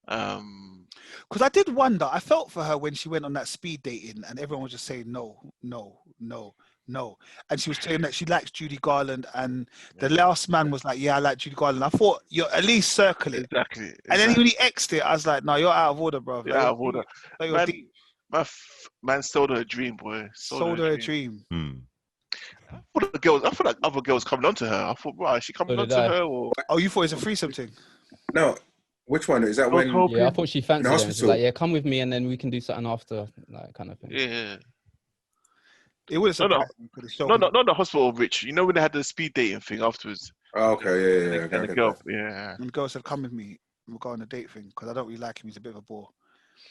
Because I did wonder. I felt for her when she went on that speed dating, and everyone was just saying no, no, no, no. And she was saying that she likes Judy Garland, and the last man was like, "Yeah, I like Judy Garland." I thought you're at least circle it. Exactly. And then when he X'd it, I was like, "No, you're out of order, bro. Yeah, out of order. Like, Man, deep. Man sold her a dream, boy. Sold her a dream." I thought like other girls coming onto her. I thought, right, is she coming So onto did I. her or Oh, you thought it was a threesome thing? No, which one is that? I was When hoping. Yeah, I thought she fancied him. She's hospital. like, yeah, come with me, and then we can do something after, like kind of thing. Yeah. It would have No, no. surprised me for the show. Not the hospital, Rich. You know when they had the speed dating thing afterwards? Oh, okay, yeah. And the girl, yeah. And the girl said, "Come with me. We'll go on a date thing because I don't really like him. He's a bit of a bore."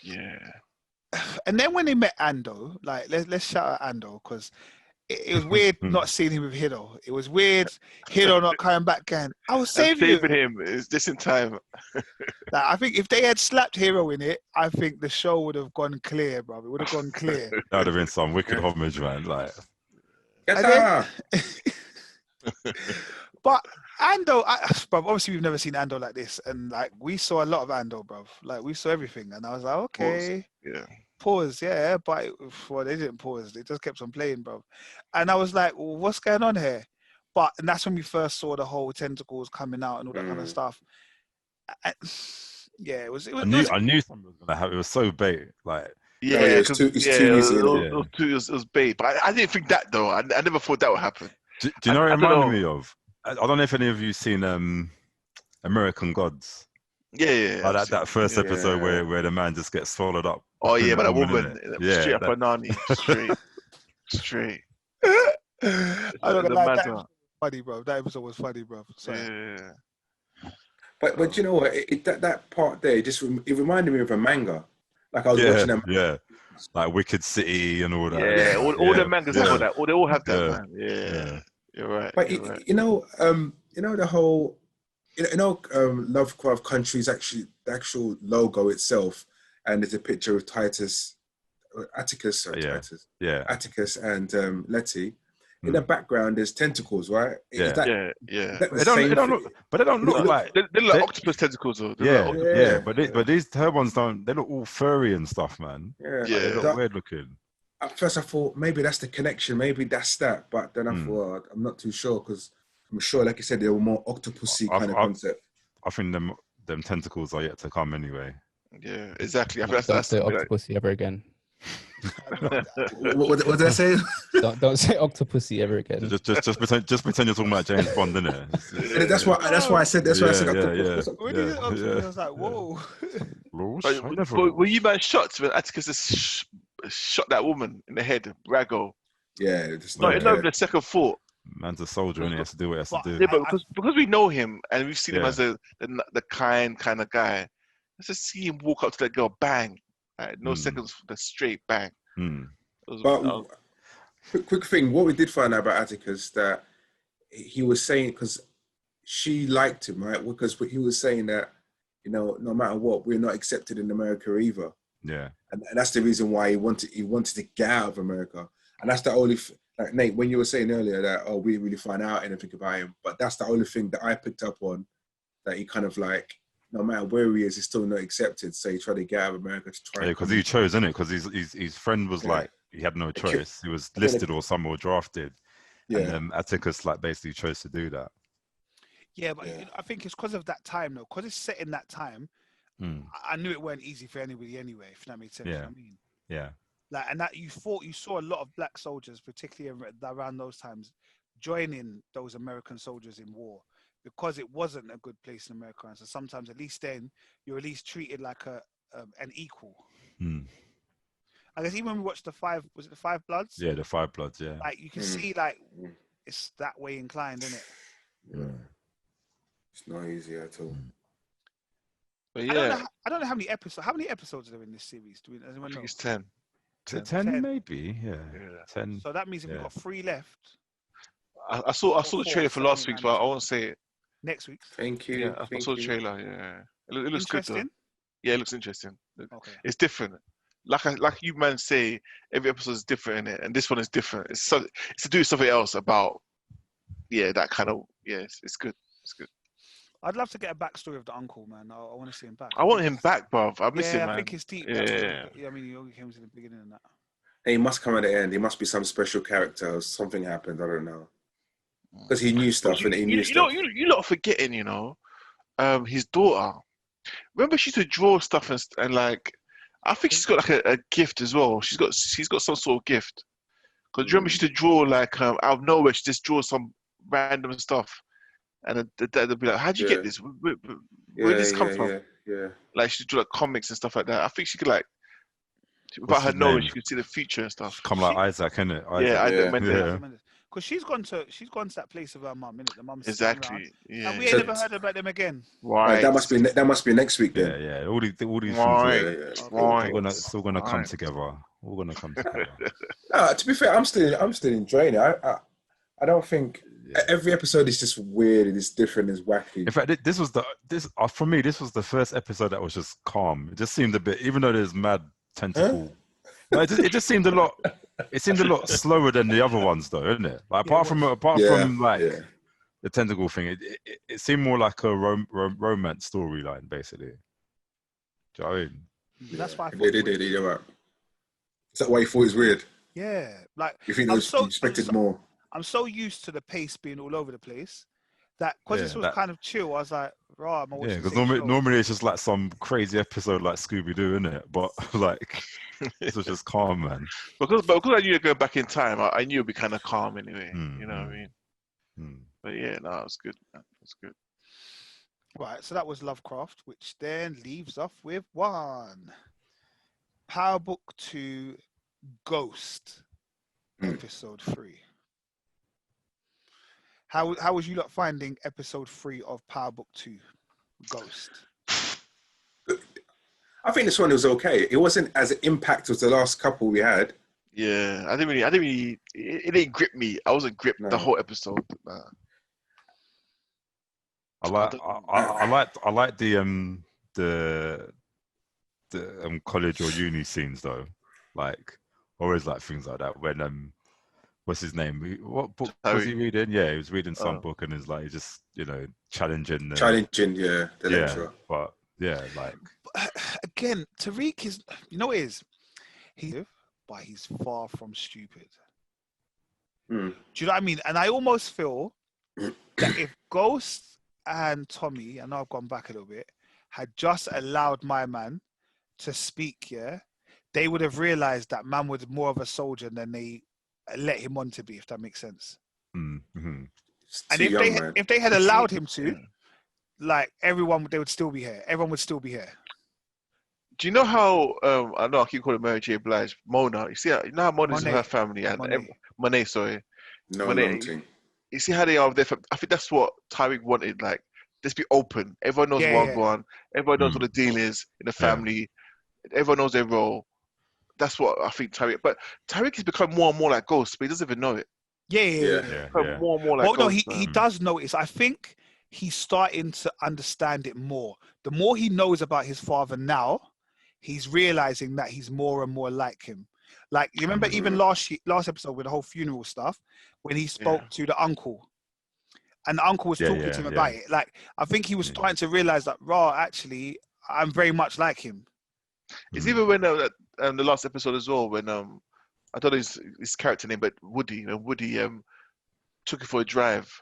Yeah. And then when they met Ando, like let's shout out Ando because it was weird not seeing him with Hiro. It was weird Hiro not coming back again. I was saving him. It's just in time. Like, I think if they had slapped Hiro in it, I think the show would have gone clear, bro. It would have gone clear. That would have been some wicked homage, man. Like, Get And that. But Ando, bro, obviously we've never seen Ando like this, and like we saw a lot of Ando, bro. Like we saw everything, and I was like, okay. Yeah. Pause, yeah, but well, they didn't pause. They just kept on playing, bro. And I was like, well, what's going on here? And that's when we first saw the whole tentacles coming out and all that kind of stuff. Yeah, it was. I knew something was gonna happen. It was so bait. Like, Yeah, it's too easy, it was bait. But I didn't think that though. I never thought that would happen. do you know what it I don't reminded know. me of? I don't know if any of you seen American Gods. Yeah. Like that first episode Yeah. where the man just gets swallowed up. Oh yeah, by but the that woman, innit? straight up that- a nanny, straight. I don't The know, like, that matter. was funny, bro. That episode was funny, bro. Sorry. Yeah. But you know what? That part there it reminded me of a manga. Like I was watching them. Yeah, like Wicked City and all that. Yeah, all the mangas have that. They all have that, Yeah. man. Yeah. You're right. But you're right. you know the whole, Lovecraft Country's actually the actual logo itself, and there's a picture of Atticus and Letty. In the background, there's tentacles, right? Yeah. Is that, Yeah. is that the They same don't thing? look, but they don't look like. They look like octopus tentacles, though. Yeah, but these her ones don't. They look all furry and stuff, man. Yeah. Yeah. They look weird looking. At first, I thought maybe that's the connection. Maybe that's that. But then I thought I'm not too sure because I'm sure, like you said, they were more octopusy kind of concept. I think them tentacles are yet to come anyway. Yeah, exactly. I think Don't that's say like, octopussy ever again. What did I say? Don't say octopussy ever again. Just pretend you're talking about James Bond, innit? That's why I said. That's why I said. Yeah. When you said octopus, I was like, whoa. were you man shocked when Atticus just shot that woman in the head, Rago? Yeah, it's Not even the second thought. Man's a soldier, and he has to do what he has to do. Yeah, but because we know him and we've seen him as the kind of guy. Let's just see him walk up to that girl, bang. Right, no seconds, the straight bang. But quick thing, what we did find out about Atticus, that he was saying, because she liked him, right? Because he was saying that, no matter what, we're not accepted in America either. Yeah. And that's the reason why he wanted to get out of America. And that's the only, like Nate, when you were saying earlier that, we didn't really find out anything about him, but that's the only thing that I picked up on, that he kind of like, no matter where he is, he's still not accepted. So he tried to get out of America to try. Yeah, because he chose, innit? Because his friend was Yeah. like, he had no choice. He was I think listed or somewhere drafted. Yeah. And Atticus like basically chose to do that. Yeah, but Yeah. I think it's because of that time, though. Because it's set in that time, Mm. I knew it weren't easy for anybody anyway, if that makes sense. Yeah. You know what I mean? Yeah. Like, and that you saw a lot of black soldiers, particularly around those times, joining those American soldiers in war because it wasn't a good place in America. And so sometimes, at least then, you're at least treated like an equal. Mm. I guess even when we watched the Five Bloods? Yeah, the Five Bloods, yeah. Like, you can see, like, it's that way inclined, isn't it? Yeah. It's not easy at all. But I don't know how many episodes. How many episodes are there in this series? Does I anyone know? think it's 10. 10, 10. maybe, yeah. 10. So that means if we've got 3 left I saw the trailer for last week, but I won't say it. next week. Thank you. Yeah, I saw the trailer. Yeah, it looks good though. Interesting. Yeah, it looks interesting. Okay. It's different. Like you man say, every episode is different in it, and this one is different. It's to do something else about. Yeah, that kind of. Yeah, it's good. It's good. I'd love to get a backstory of the uncle, man. I want to see him back. I want him back, bruv. I miss him, man. I think it's deep. Yeah. I mean, he only came to the beginning of that. And he must come at the end. He must be some special character or something happened. I don't know. Because he knew stuff and he knew stuff. You lot are forgetting, his daughter. Remember she used to draw stuff and like, I think she's got like a gift as well. She's got some sort of gift. Because remember she used to draw like out of nowhere. She just draws some random stuff, and the dad would be like, "How'd you get this? Where did this come from?" Yeah. Like she drew like comics and stuff like that. I think she could like, without her knowing, she could see the future and stuff. Come like Isaac, innit? Yeah. Because she's gone to that place of her mum, innit? The mum's Exactly. Yeah. and we ain't never heard about them again. Right. That must be next week then. Yeah. All these things Right. are still gonna come together. All gonna come together. To be fair, I'm still enjoying it. I don't think every episode is just weird. It's different. It's wacky. In fact, for me, this was the first episode that was just calm. It just seemed a bit, even though there's mad tentacle. No, it just seemed a lot. It seemed a lot slower than the other ones, though, isn't it? Like apart from the tentacle thing, it seemed more like a romance storyline, basically. Do you know what I mean? That's why I thought they did. You're right. Is that why you thought it was weird? Yeah, like You think you expected more? I'm so used to the pace being all over the place that because this was kind of chill, I was like, right, I'm watching. Yeah, because normally it's just like some crazy episode like Scooby Doo, isn't it? But like this was just calm, man. Because I knew you'd go back in time, I knew it'd be kind of calm anyway. You know what I mean? But yeah, no, it was good. Man. It was good. Right, so that was Lovecraft, which then leaves off with 1. Power Book 2, Ghost, episode 3. How was you lot finding episode 3 of Power Book 2, Ghost? I think this one was okay. It wasn't as impactful as the last couple we had. Yeah, I didn't really. It didn't grip me. I wasn't gripped the whole episode. Nah. I like the college or uni scenes though. Like always like things like that when what's his name? What book was he reading? Yeah, he was reading some book and is like just challenging The lecturer. But yeah, like again, Tariq is but he's far from stupid. Do you know what I mean? And I almost feel that if Ghost and Tommy, I know I've gone back a little bit, had just allowed my man to speak, they would have realized that man was more of a soldier than they let him on to be, if that makes sense. Mm-hmm. And if they had allowed him to, like they would still be here. Everyone would still be here. Do you know how I know I keep calling Mary J. Blige Mona? You see, you know how Mona's in her family and Monet, sorry. Monet. You see how they are with their I think that's what Tyreek wanted. Like, let's be open. Everyone knows what I'm going. Everyone knows what the deal is in the family. Everyone knows their role. That's what I think Tyreek. But Tyreek has become more and more like Ghost, but he doesn't even know it. Yeah. More and more like Ghost. No, he does notice. I think he's starting to understand it more. The more he knows about his father now, he's realizing that he's more and more like him. Like, you remember even last episode with the whole funeral stuff, when he spoke to the uncle, And the uncle was Yeah, talking yeah, to him yeah. about it. Like, I think he was Yeah. starting to realize that, raw, actually, I'm very much like him. Actually, I'm very much like him. It's Mm. even when the last episode as well, when I don't know his character name, but Woody, and Woody took him for a drive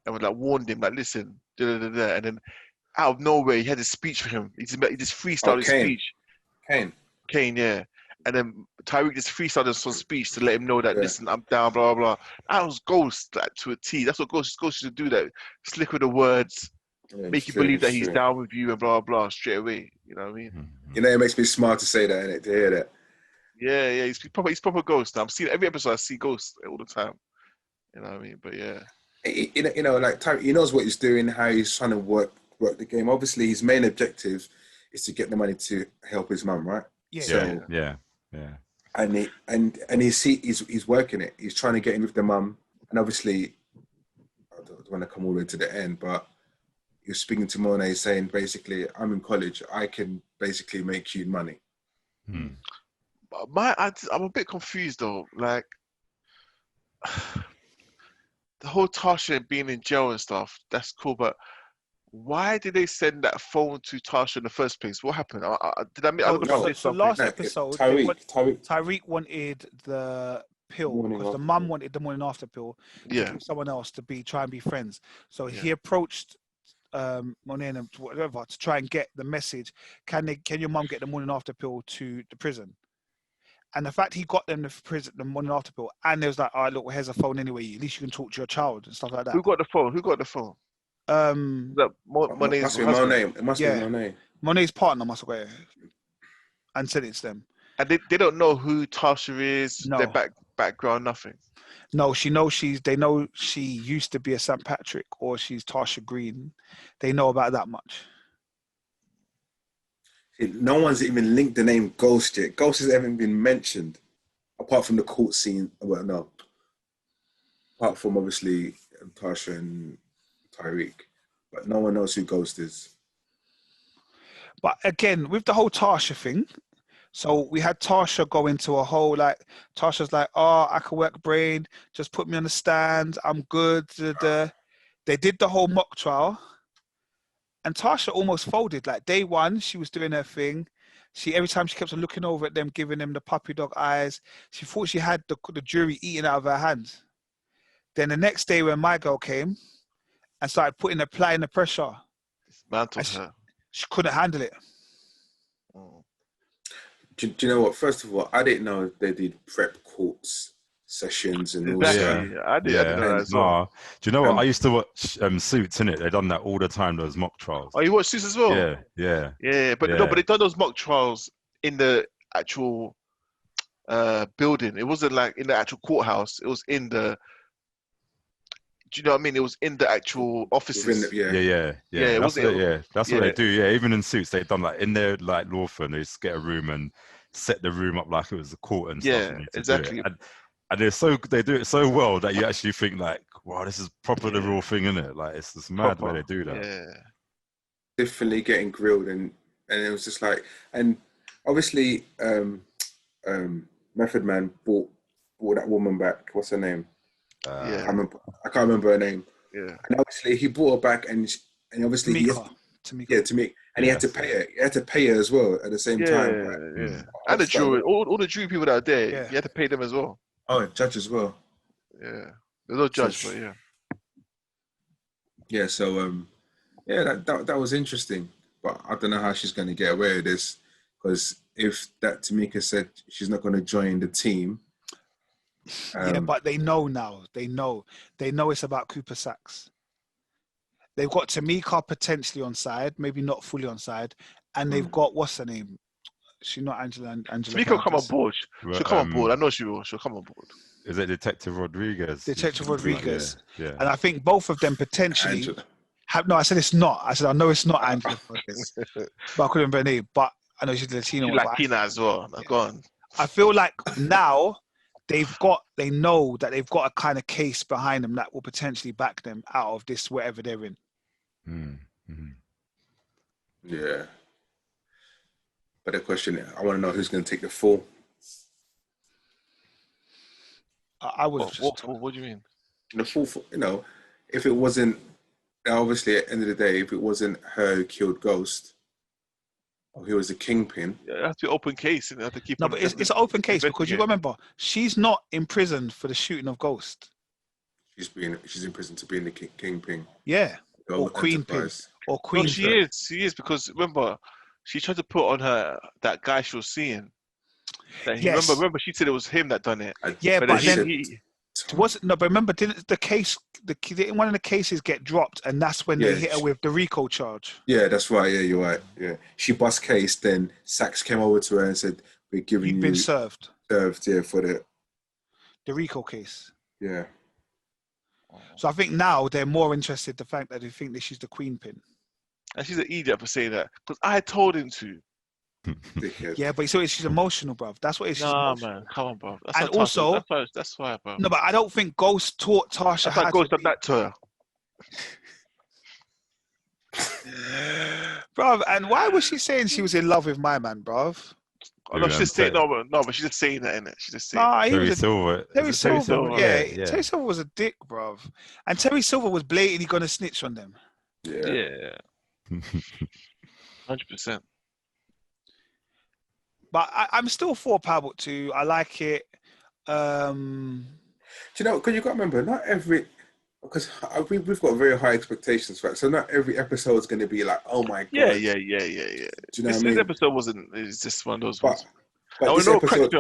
and was like warned him, like, listen, da, da, da, da. And then out of nowhere he had a speech for him. He just freestyled his Kane. speech. Kane. Kane, yeah. And then Tyreek just freestyled some speech to let him know that, Yeah. listen, I'm down, blah, blah, blah. That was Ghost, like, to a T. That's what Ghost should do, that. Slick with the words, Yeah, make it's you true, believe it's that he's true. down with you and blah, blah, straight away. You know what I mean? Mhm. You know, it makes me smile to say that, innit? To hear that. Yeah, yeah. He's proper Ghost. I'm seeing every episode, I see Ghost all the time. You know what I mean? But yeah. You know, like he knows what he's doing, how he's trying to work the game. Obviously, his main objective is to get the money to help his mum, right? Yeah. So, Yeah. and he's working it. He's trying to get in with the mum, and obviously, I don't want to come all the way to the end, but you're speaking to Monet saying basically, I'm in college, I can basically make you money. Mm. I'm a bit confused though. Like the whole Tasha being in jail and stuff, that's cool, but why did they send that phone to Tasha in the first place? What happened? Did I So, must have no, missed so something? last No, episode, Tyreek. Tyreek wanted the pill Morning because the after mum pill. wanted the morning after pill to Yeah, give someone else to try and be friends. So Yeah. he approached Monet and whatever to try and get the message. Can your mum get the morning after pill to the prison? And the fact he got them the morning after pill, and there was like, all right, look, here's a phone anyway. At least you can talk to your child and stuff like that. Who got the phone? Who got the phone? That Monet's Must be husband. Monet. It must be Yeah. Monet. Monet's partner must have got it and sent it to them. And they don't know who Tasha is, No. their background, nothing. No, they know she used to be a St. Patrick or she's Tasha Green. They know about that much. No one's even linked the name Ghost yet. Ghost hasn't even been mentioned, apart from the court scene. Well, no. Apart from obviously Tasha and Tyreek, but no one knows who Ghost is. But again, with the whole Tasha thing, so we had Tasha go into a whole like, Tasha's like, oh, I can work brain, just put me on the stand, I'm good. Da, da, da. They did the whole mock trial, and Tasha almost folded. Like day one, she was doing her thing. Every time she kept on looking over at them, giving them the puppy dog eyes. She thought she had the jury eating out of her hands. Then the next day, when my girl came and started applying the pressure, Dismantled and her. she couldn't handle it. Mm. Do you know what? First of all, I didn't know they did prep courts sessions and all that. Exactly. I didn't know that as well. No. Do you know what? And- I used to watch Suits, innit? They done that all the time, those mock trials. Oh, you watched this as well? Yeah. Yeah, but no, but they done those mock trials in the actual building. It wasn't like in the actual courthouse. It was in the. Do you know what I mean? It was in the actual offices. Yeah. it That's wasn't- what, that's what yeah. they do. Yeah, even in Suits, they've done like in their like law firm. They just get a room and set the room up like it was a court and stuff. Yeah, You need to do exactly. it. And they do it so well that you actually think like, wow, this is proper the real thing, isn't it? Like it's just mad Proper. way they do that. Yeah. Definitely getting grilled, and it was just like, and obviously, Method Man brought that woman back. What's her name? Yeah. I can't remember her name. Yeah. And obviously, he brought her back, and obviously, Tamika. Tamika, and he had to pay her. He had to pay her as well at the same time. Like, Yeah. And the jury, all the jury people that are there, Yeah. you had to pay them as well. oh, judge as well. Yeah. There's no judge, but yeah. Yeah. So that was interesting, but I don't know how she's going to get away with this, because if that Tamika said she's not going to join the team. Yeah, but they know now. They know it's about Cooper Sacks. They've got Tamika potentially on side, maybe not fully on side, and they've got what's her name? She's not Angela. Tamika will come on board. She'll come on board. I know she will. She'll come on board. Is it Detective Rodriguez? Detective Rodriguez. Yeah. And I think both of them potentially Angela. No, I said it's not. I said I know it's not Angela Rodriguez, but I couldn't remember her name. But I know she's Latino. She's Latina as well. Now, go on. I feel like now they know that they've got a kind of case behind them that will potentially back them out of this whatever they're in. Mm-hmm. Yeah. But the question, I want to know who's going to take the fall. I would. What do you mean? The fall, if it wasn't, obviously at the end of the day, if it wasn't her who killed Ghost, or he was the kingpin. Yeah, it has to be open case, and they have to keep No, on. but it's an open case because you investigate. remember she's not imprisoned for the shooting of Ghost. She's in prison to being the kingpin. Yeah, or Of Queen Pin, Enterprise. or No, Queen. she is. She is because remember, she tried to put on her that guy she was seeing. That Yes. remember, she said it was him that done it. Yeah, but then then wasn't no. But remember, didn't the case? Didn't one of the cases get dropped, and that's when they hit her with the RICO charge. Yeah, that's right. Yeah, you're right. Yeah, she bust case. Then Sachs came over to her and said, "We're giving You've been served. Yeah, for the RICO case." Yeah. So I think now they're more interested in the fact that they think that she's the Queen Pin. And she's an idiot for saying that because I told him to. Dickhead. Yeah, but so she's emotional, bruv. That's what it is. Nah, man, come on, bro. That's And not also, that's why, bro. no, but I don't think Ghost taught Tasha That's how why Ghost to done that to her. bruv. And why was she saying she was in love with my man, bruv? Oh, no, she's just saying but she's just saying that, innit? She's just saying. Nah, he Terry was Silver. Terry Is it Terry Silver. Silver? Yeah, Terry Silver was a dick, bruv. And Terry Silver was blatantly gonna snitch on them. Yeah. 100%. But I'm still for Power 2. I like it. Do you know? Because you got to remember, not every. Because we've got very high expectations for it, so not every episode is going to be like, oh my god. Yeah. Do you know This, what I mean? this episode wasn't. It's just one of those ones. But Oh, this no, episode,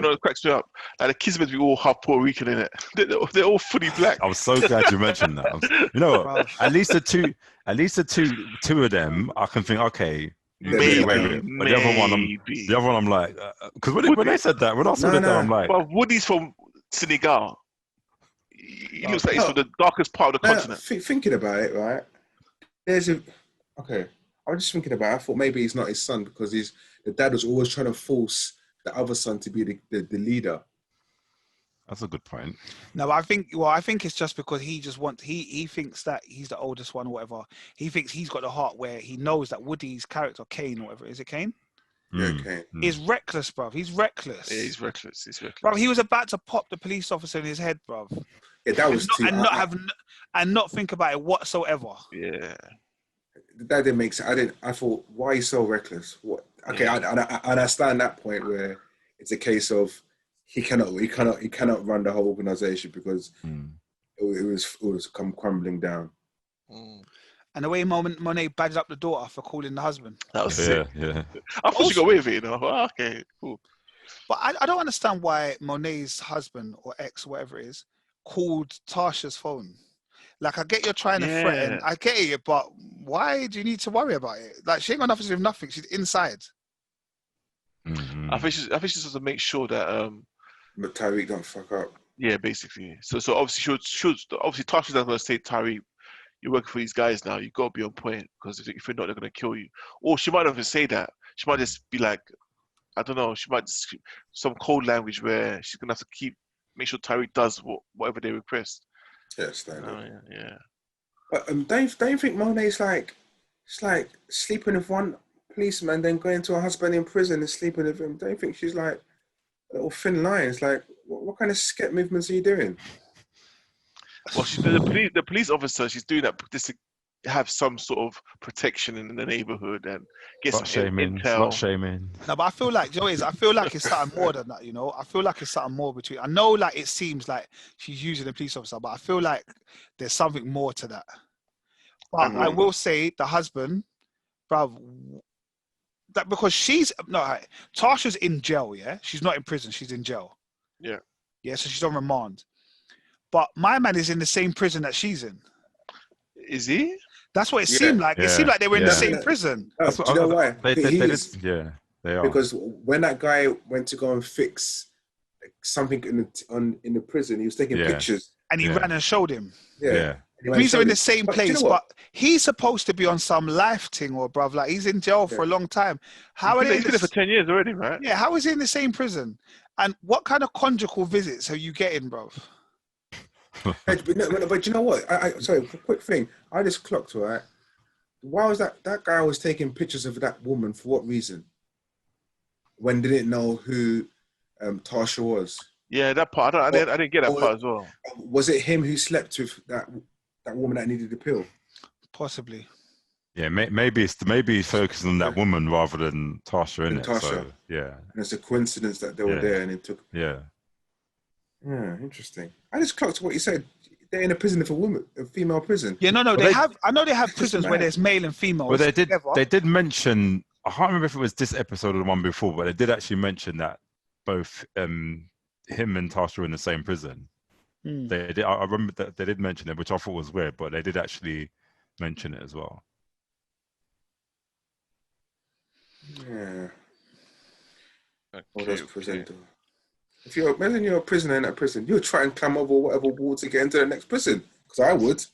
it cracks me up. Like the kids meant to be all half Puerto Rican in it. They're all fully black. I'm so glad you mentioned that. You know, what? at least the two of them, I can think, okay, you can get away with it. But the other one, I'm like, because when they said that, when I saw that, I'm like, but Woody's from Senegal. He looks like he's from the darkest part of the continent. Thinking about it, right? Okay. I was just thinking about it. I thought maybe he's not his son because the dad was always trying to force the other son to be the leader. that's a good point. No, I think it's just because he thinks that he's the oldest one or whatever. He thinks he's got the heart where he knows that Woody's character, Kane or whatever, is it Kane? Yeah, Kane. Is reckless, bruv. He's reckless. Yeah, he's reckless. Bruv, he was about to pop the police officer in his head, bruv. Yeah, that was and not think about it whatsoever. Yeah. That didn't make sense. I thought, why are you so reckless? What? Okay, I understand that point where it's a case of he cannot run the whole organization because it was come crumbling down. And the way Monet badged up the daughter for calling the husband. That was sick. Yeah. I thought she got away with it, you know. Oh, okay, cool. But I don't understand why Monet's husband or ex, whatever it is, called Tasha's phone. Like, I get you're trying to threaten. I get it, but why do you need to worry about it? Like, she ain't got nothing to do with nothing. She's inside. Mm-hmm. I think she's supposed to make sure that But Tyreek don't fuck up. Yeah, basically. So obviously obviously Tasha's not gonna say, Tyreek, you're working for these guys now. You gotta be on point because if you're not, they're gonna kill you. Or she might not even say that. She might just be like, I don't know. She might just some cold language where she's gonna have to make sure Tyreek does whatever they request. Yeah, standard. Yeah. But don't you think Monet's it's like sleeping with one policeman, then going to her husband in prison and sleeping with him? Don't you think she's like a little thin line? It's like, what kind of sket movements are you doing? Well, the police officer, she's doing that just to have some sort of protection in the neighborhood and get some intel. Slut shaming. No, but I feel like, Joey, I feel like it's something more than that, you know? I feel like it's something more between... I know, like, it seems like she's using a police officer, but I feel like there's something more to that. But I will say the husband, bruv, that because Tasha's in jail, yeah? She's not in prison, she's in jail. Yeah. Yeah, so she's on remand. But my man is in the same prison that she's in. Is he? That's what it seemed like. It seemed like they were in the same prison. Do you know why? They are. Because when that guy went to go and fix something in the prison, he was taking pictures. And he ran and showed him. Yeah. He's in the same place, but he's supposed to be on some life thing, or bruv. Like, he's in jail for a long time. How he's been there for 10 years already, right? Yeah, how is he in the same prison? And what kind of conjugal visits are you getting, bruv? But you know what? Sorry, quick thing. I just clocked, right? Why was that guy was taking pictures of that woman? For what reason? When they didn't know who Tasha was. Yeah, that part. I didn't get that Or- part as well. Was it him who slept with that woman that needed the pill? Possibly. Yeah, maybe he's focusing on that woman rather than Tasha in Than it. Tasha. So yeah, And it's a coincidence that they were Yeah. there and it took. yeah. Yeah, interesting. I just clocked what you said. They're in a prison for women, a female prison. Yeah, no, Well, they have. I know they have It's prisons where mad. there's male and females. Well, they together. did mention. I can't remember if it was this episode or the one before, but they did actually mention that both him and Tasha were in the same prison. Hmm. They did. I remember that they did mention it, which I thought was weird, but they did actually mention it as well. Yeah. All Okay, those okay. prison doors. If imagine you're a prisoner in that prison, you'll try and climb over whatever wall to get into the next prison. Because I would.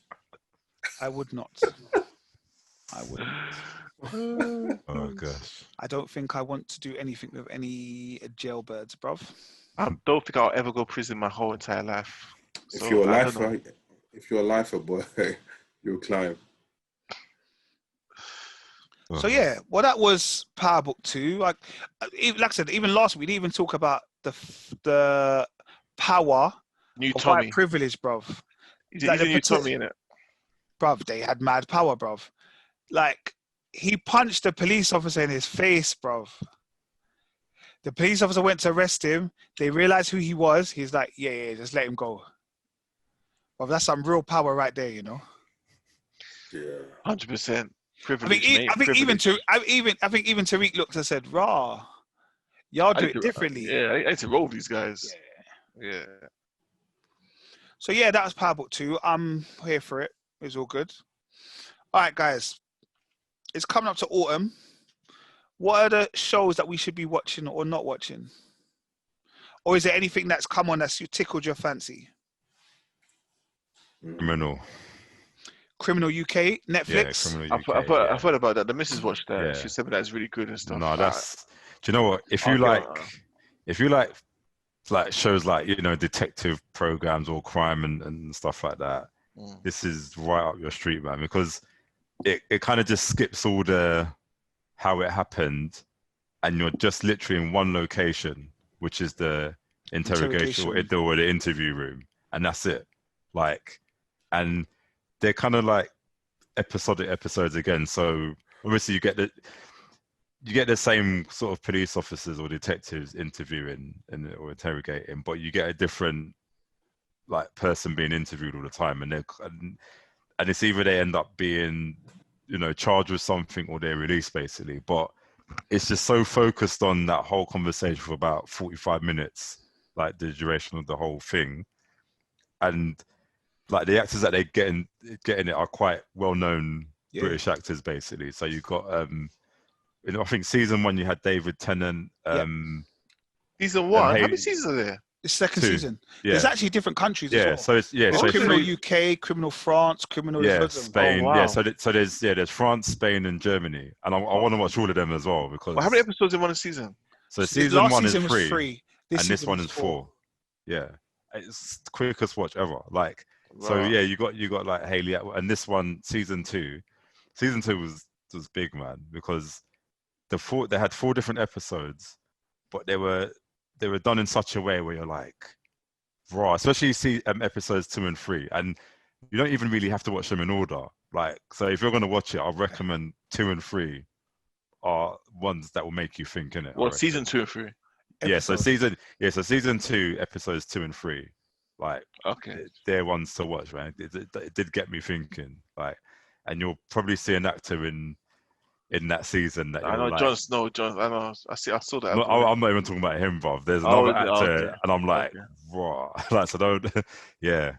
I would not. I would not. Oh gosh. I don't think I want to do anything with any jailbirds, bruv. I don't think I'll ever go prison my whole entire life. If So, you're a I don't know. lifer, boy, you'll climb. So yeah, well, that was Power Book 2. Like I said, even last week, we didn't even talk about the power New of Tommy. white privilege, bruv. He's Like a the new Tommy in it. Bruv, they had mad power, bruv. Like, he punched the police officer in his face, bruv. The police officer went to arrest him. They realized who he was. He's like, yeah, just let him go. Bruv, that's some real power right there, you know. Yeah. 100%. I Privilege, think, mate. I think even Privilege. I think even Tariq looked and said, "Rah, y'all do it differently." Yeah, I need to roll these guys. Yeah. So yeah, that was Power Book 2. I'm here for it. It was all good. All right, guys. It's coming up to autumn. What are the shows that we should be watching or not watching? Or is there anything that's come on that's tickled your fancy? Criminal. Criminal UK, Netflix. Yeah, Criminal UK. I've heard about that. The missus watched that. Yeah. She said that's really good and stuff. No, that's. Do you know what? If I'll you get like, on that. if you like shows like detective programs or crime and stuff like that, this is right up your street, man. Because it kind of just skips all the how it happened, and you're just literally in one location, which is the interrogation or the interview room, and that's it. Like, and they're kind of like episodic episodes again. So obviously you get the same sort of police officers or detectives interviewing or interrogating, but you get a different like person being interviewed all the time, and it's either they end up being charged with something or they're released basically. But it's just so focused on that whole conversation for about 45 minutes, like the duration of the whole thing, and like the actors that they getting it are quite well-known British actors basically. So you've got I think season 1 you had David Tennant. Season 1? How many seasons are there? It's second 2. season. Yeah. There's actually different countries as well. So it's There's so Criminal UK, Criminal France, Criminal Spain. Oh, wow. Yeah, so there's France, Spain, and Germany, and I want to watch all of them as well because. Well, how many episodes in one season? So season last 1 season is was 3, and this one is 4. Yeah, it's the quickest watch ever. Like, so Wow. yeah, you got like Haley, and this one season 2 was big, man, because they had 4 different episodes, but they were done in such a way where you're like, raw. Especially you see episodes 2 and 3, and you don't even really have to watch them in order. Like, so if you're gonna watch it, I'll recommend 2 and 3 are ones that will make you think in it. Well, season 2 and 3. Yeah, so season 2 episodes 2 and 3, like Okay. they're ones to watch, man. It did get me thinking, like, and you'll probably see an actor in that season that I know like, Jon Snow. I know. I saw that. I'm not even talking about him, bro. There's another actor, okay. and I'm like, Okay. raw. Like, so don't. yeah.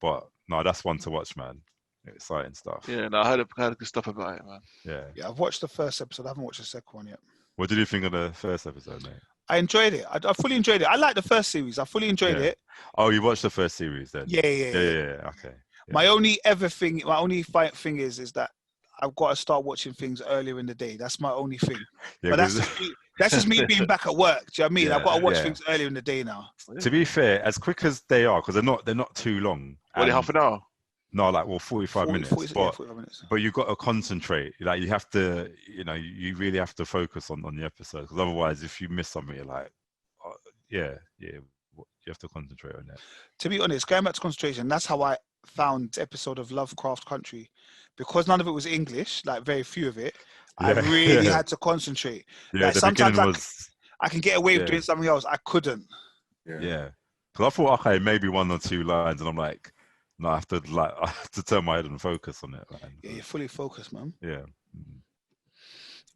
But no, that's one to watch, man. Exciting stuff. Yeah, no, I heard good stuff about it, man. Yeah. I've watched the first episode. I haven't watched the second one yet. What did you think of the first episode, mate? I enjoyed it. I fully enjoyed it. I liked the first series. I fully enjoyed it. Oh, you watched the first series then? Yeah. Okay. Yeah. My only thing is that I've got to start watching things earlier in the day. That's my only thing. Yeah, But that's just me being back at work. Do you know what I mean? I've got to watch things earlier in the day now. To be fair, as quick as they are, because they're not too long. What, half an hour? No, like 45 minutes. 45 minutes. But you've got to concentrate. Like you have to, you really have to focus on the episode, because otherwise, if you miss something, you're like, you have to concentrate on that. To be honest, going back to concentration, that's how I found the episode of Lovecraft Country, because none of it was English, like very few of it. I Yeah, really yeah. had to concentrate. Yeah, Like the sometimes beginning was I can get away with yeah, doing something else. I couldn't. yeah. Because I thought, okay, maybe one or two lines, and I'm like, no, I have to turn my head and focus on it, man. Yeah, you're fully focused, man. Yeah. Mm.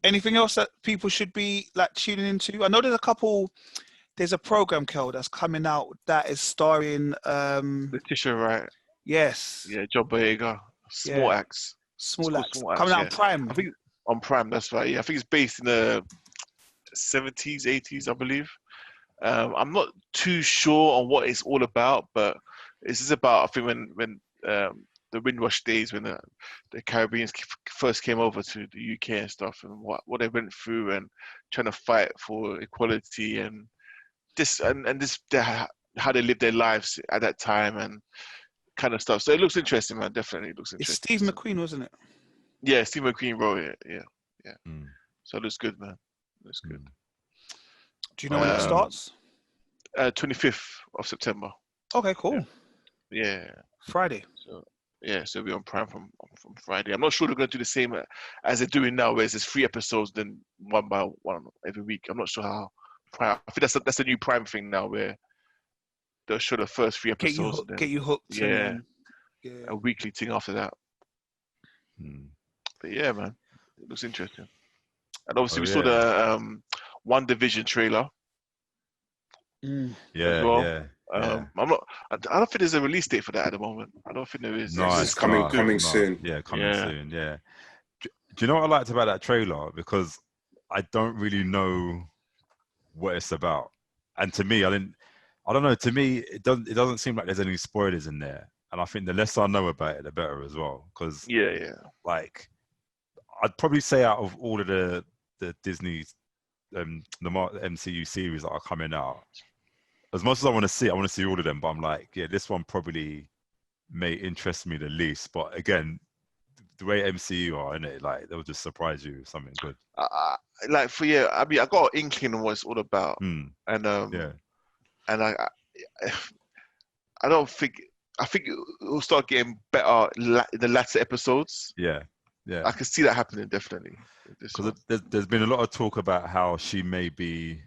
Anything else that people should be like tuning into? I know there's a couple. There's a program, Kel, that's coming out that is starring. Letitia Wright. Yes. Yeah, John Boyega. Small Axe. Small It's called Axe. Small Axe, Coming out yeah. on Prime. I think on Prime. That's right. Yeah, I think it's based in the 70s, 80s, I believe. I'm not too sure on what it's all about, but this is about, I think, when the Windrush days, when the Caribbeans first came over to the UK and stuff, and what they went through, and trying to fight for equality, and how they lived their lives at that time, and kind of stuff. So it looks interesting, man. Definitely looks It's interesting. Steve McQueen, wasn't it? Yeah, Steve McQueen wrote it. Yeah. Mm. So it looks good, man. Looks good. Do you know when it starts? 25th of September. Okay, cool. Yeah. Friday. So it'll be on Prime from Friday. I'm not sure they're going to do the same as they're doing now, where there's 3 episodes, then one by one every week. I'm not sure how Prime. I think that's a new Prime thing now, where they'll show the first 3 episodes. Get you hooked. Yeah. Yeah. A weekly thing after that. Mm. But yeah, man, it looks interesting. And obviously, we yeah. saw the One Division trailer. Yeah, as well. yeah. I don't think there's a release date for that at the moment. I don't think there is. No, It's coming soon. Yeah, coming soon. Yeah. Do you know what I liked about that trailer? Because I don't really know what it's about, and to me, I don't know. To me, it doesn't seem like there's any spoilers in there, and I think the less I know about it, the better as well. Because like, I'd probably say out of all of the Disney, the MCU series that are coming out, as much as I want to see all of them, but I'm like, yeah, this one probably may interest me the least. But again, the way MCU are, innit, like they'll just surprise you with something good. I mean, I got an inkling of what it's all about, and and I don't think. I think it will start getting better in the latter episodes. Yeah. I can see that happening definitely. Because there's been a lot of talk about how she may be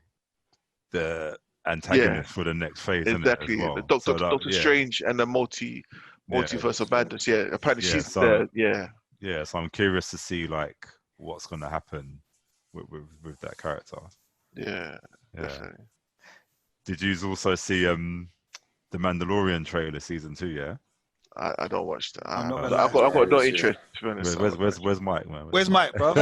the antagonist for the next phase. Exactly. As well. Doctor Strange and the multiverse of madness. Yeah. Apparently she's so, yeah. Yeah. So I'm curious to see like what's going to happen with that character. Yeah. Definitely. Did you also see the Mandalorian trailer season 2? Yeah. I don't watch that. I've got no interest, to be honest. Where's Mike, man? Where's Mike, bro?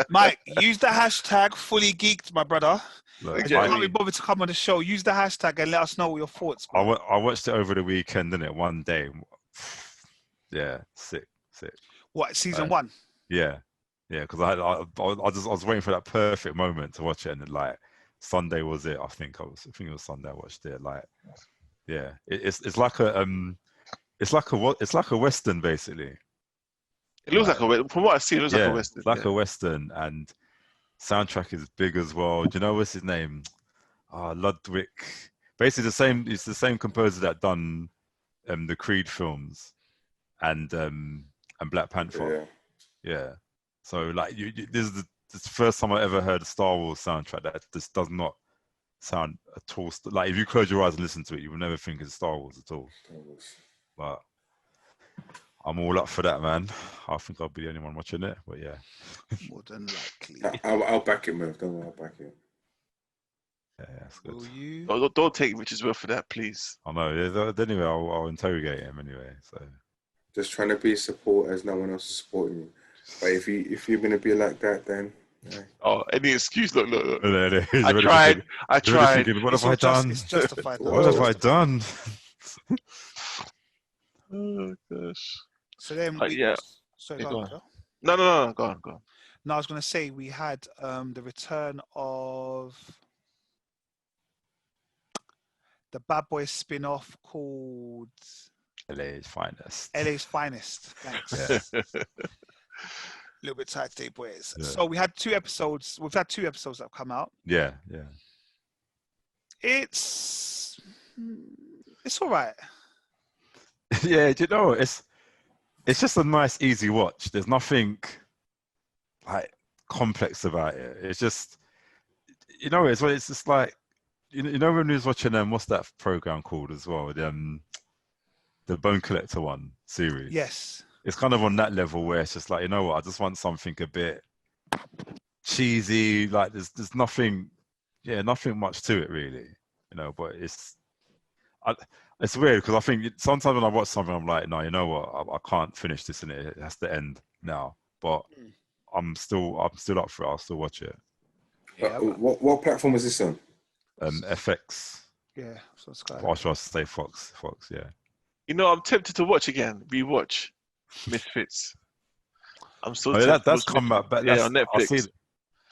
Mike, use the hashtag fully geeked, my brother. Look, you can't be bothered to come on the show. Use the hashtag and let us know what your thoughts. I watched it over the weekend, didn't it? One day. Yeah, sick. What, season 1? Yeah, because I was waiting for that perfect moment to watch it, and like Sunday was it. I think it was Sunday. I watched it. Like, yeah, it's like a Western basically. It looks like a, from what I've seen, it looks like a Western. It's like a Western, and soundtrack is big as well. Do you know what's his name? Ludwig. Basically the same. It's the same composer that done the Creed films and Black Panther. Yeah. So like this is the first time I ever heard a Star Wars soundtrack that just does not sound at all like, if you close your eyes and listen to it, you will never think it's Star Wars at all. But I'm all up for that, man. I think I'll be the only one watching it, but yeah. More than likely. I'll back it, man. Don't worry, I'll back it. Yeah, that's good. Will you? Don't take Richard's word for that, please. I know. Anyway, I'll interrogate him anyway. So just trying to be support as no one else is supporting you. But if you're gonna be like that, then. Yeah. Oh, any excuse? Look. I tried. Thinking, what have I done? It's justified. What have I done? Oh gosh. So then, sorry, go on. Go. No, go on. No, I was going to say we had the return of the Bad Boys spin-off called LA's Finest. LA's Finest. Thanks. Yeah. A little bit tight today, boys. Yeah. So we had 2 episodes. We've had 2 episodes that have come out. Yeah. It's all right. Yeah, do you know, it's just a nice, easy watch. There's nothing like complex about it. It's just, it's just like, you know when we was watching what's that program called as well? The Bone Collector one series. Yes. It's kind of on that level where it's just like, you know what, I just want something a bit cheesy. Like there's nothing, nothing much to it really, But it's weird because I think sometimes when I watch something, I'm like, no, you know what, I can't finish this, and it has to end now. But I'm still up for it. I'll still watch it. Yeah. What platform is this on? FX. Yeah. So Sky. Or should I say Fox? Fox, yeah. I'm tempted to watch again. Rewatch Misfits. I'm so Oh, yeah, tempted. that's come out, but on Netflix. I see it.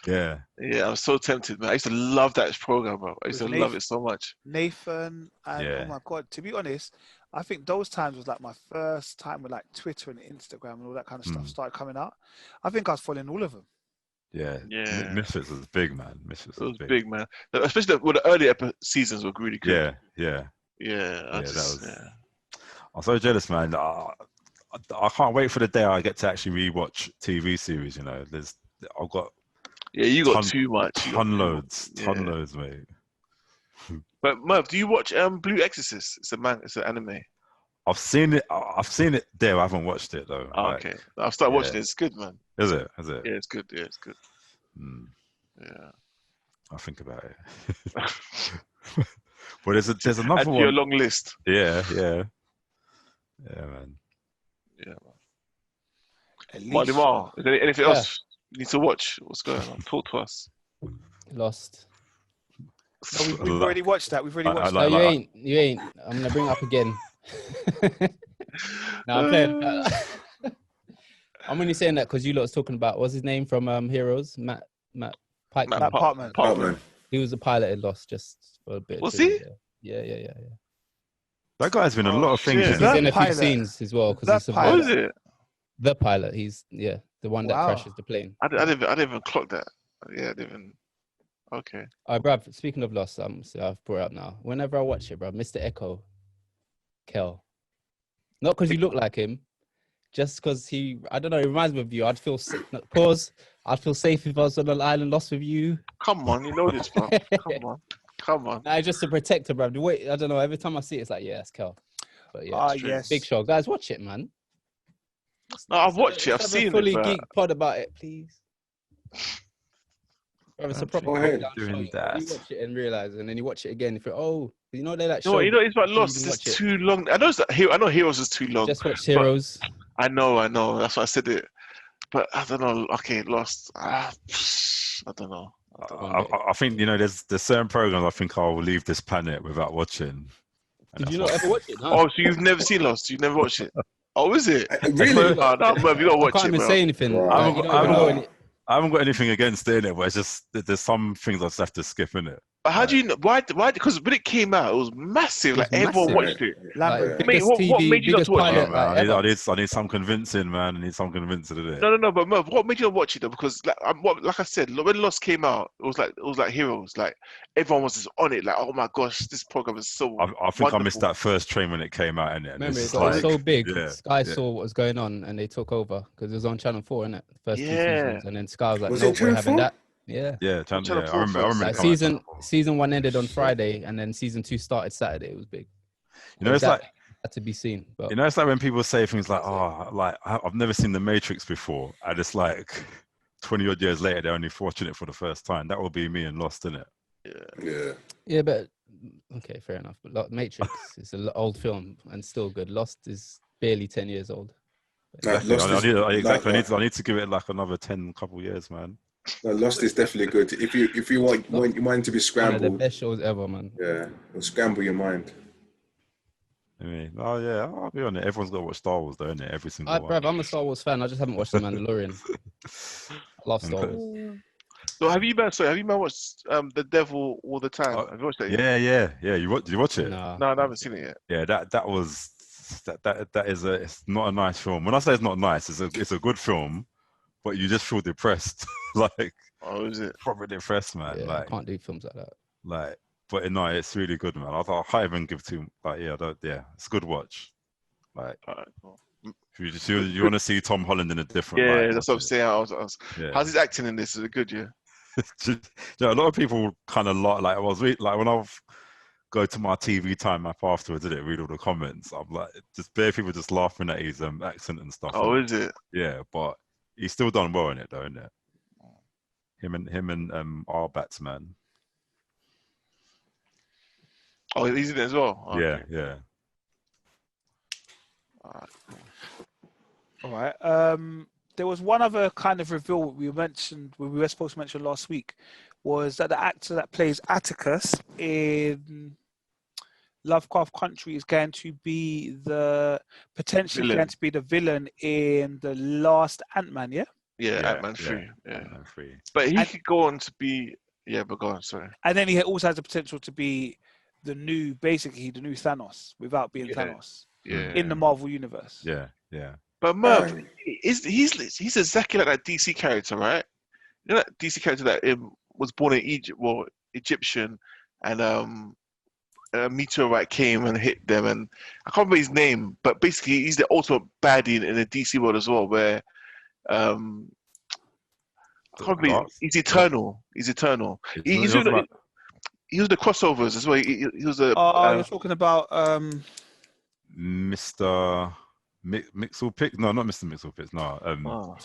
Yeah. Yeah, I'm so tempted, man. I used to love that program, bro. I used to With love it so much. Nathan, and Yeah. oh my God, to be honest, I think those times was like my first time with like Twitter and Instagram and all that kind of stuff started coming out. I think I was following all of them. Yeah. Misfits was big, man. Misfits was big, man. Especially the early seasons were really good. Yeah. Yeah. I'm so jealous, man. I can't wait for the day I get to actually rewatch TV series. I've got you got too much. Ton loads, mate. But Merv, do you watch Blue Exorcist? It's an anime. I've seen it. There, I haven't watched it though. Oh, okay, I've started watching it. It's good, man. Is it? Yeah, it's good. Yeah, it's good. Yeah. I'll think about it. But there's another Add to one. your long list. Yeah, man. Yeah, At man. least, Marty, is there anything else you need to watch? What's going on? Talk to us. Lost. No, we've already watched that. We've already watched No, that. you ain't. I'm gonna bring it up again. No, I'm playing. I'm only saying that because you lot was talking about what's his name from Heroes, Matt Pike. Matt Parkman. He was a pilot in Lost just for a bit. Was he? Yeah. That guy's been in a lot of things. He's in a few scenes as well because he's What is it? the pilot. He's the one that crashes the plane. I didn't even clock that. Yeah, I didn't even. Okay. All right, bruv, speaking of Lost, so I've brought it up now. Whenever I watch it, bruv, Mr. Echo, Kel. Not because you look like him, just because I don't know, it reminds me of you. I'd feel safe if I was on an island lost with you. Come on, you know this, bro. Come on. Nah, just to protect her, bruv. The way, I don't know, every time I see it, it's like, yeah, it's Kel. But yeah, yes. Big show. Guys, watch it, man. No, I've watched it. I've seen it. Fully geek pod about it, please. It's a proper Go ahead doing that. You watch it and realize, and then you watch it again. If they like. No, it's about Lost. It's too long. I know Heroes is too long. Just watch Heroes. I know. That's why I said it. But I don't know. Okay, Lost. I don't know. I think there's certain programs I think I'll leave this planet without watching. Did you not ever watch it? No? Oh, so you've never seen Lost? You've never watched it? Oh, is it? Really? No, Merv, you gotta watch it. I can't even say anything. Right. I haven't got anything against it, but it's just there's some things I just have to skip in it. But how do you know? Why? Because when it came out, it was massive. Like everyone watched it. Lambert. What made you not watch it? I need some convincing, man. I need some convincing of it. No. But Merv, what made you not watch it though? Because like I said, when Lost came out, it was like Heroes. Like everyone was just on it. Like, oh my gosh, this program is so. I think wonderful. I missed that first train when it came out, innit? Remember, it got so big. Sky saw what was going on and they took over because it was on Channel 4, innit? First 2 seasons, and then Sky was like, "No, we're having that." Yeah. Channel 4. I remember. Like season 1 ended on Friday, and then season 2 started Saturday. It was big. It's like had to be seen. But it's like when people say things like, "Oh, like I've never seen The Matrix before," and it's like 20 odd years later they're only watching it for the first time. That will be me and Lost, innit? Yeah, but okay, fair enough. But Matrix is an old film and still good. Lost is barely 10 years old. Exactly. I need to give it like another 10 couple years, man. No, Lost is definitely good. If you want your mind to be scrambled, one of the best shows ever, man. Yeah, it'll scramble your mind. I mean, I'll be on it. Everyone's got to watch Star Wars, though, innit? Every single one. Bruv, I'm a Star Wars fan. I just haven't watched The Mandalorian. I love Star Wars. So have you watched The Devil All the Time? Have you watched that yet? Yeah. Did you watch it? No, I haven't seen it yet. Yeah, that is it's not a nice film. When I say it's not nice, it's a good film, but you just feel depressed. Like, oh, is it? Proper depressed, man. Yeah, like, I can't do films like that. Like, but no, it's really good, man. I can't even give too. Like, yeah, it's a good watch. Like, Alright, cool. if you want to see Tom Holland in a different light, Yeah, that's what I'm watch it. saying. Yeah. How's his acting in this? Is it good? Yeah. A lot of people kind of like I was like when I go to my TV time app afterwards, did it read all the comments? I'm like, just bare people just laughing at his accent and stuff. Oh, innit? is it? Yeah, but he's still done well in it, though, isn't it? Him and our batsman. Oh, he's in it as well. Oh, Yeah, okay. yeah. Alright. All right. There was one other kind of reveal we were supposed to mention last week, was that the actor that plays Atticus in Lovecraft Country is going to be potentially Villain. going to be the villain in the last Ant-Man, yeah? Yeah, Yeah, Ant-Man 3. Yeah. Ant-Man 3. But he And- could go on to be. Yeah, but go on. Sorry. And then he also has the potential to be basically the new Thanos without being Yeah. Thanos Yeah. in the Marvel universe. Yeah, yeah. But Merv, he's exactly like that DC character, right? You know that DC character that was born in Egypt, well, Egyptian, and a meteorite came and hit them, and I can't remember his name, but basically he's the ultimate baddie in the DC world as well, where I can't remember. He's eternal. He's eternal. He's doing about, he was the crossovers as well. He was a You're talking about Mr. Mixelpix? No, not Mr. Mixelpix. No, oh.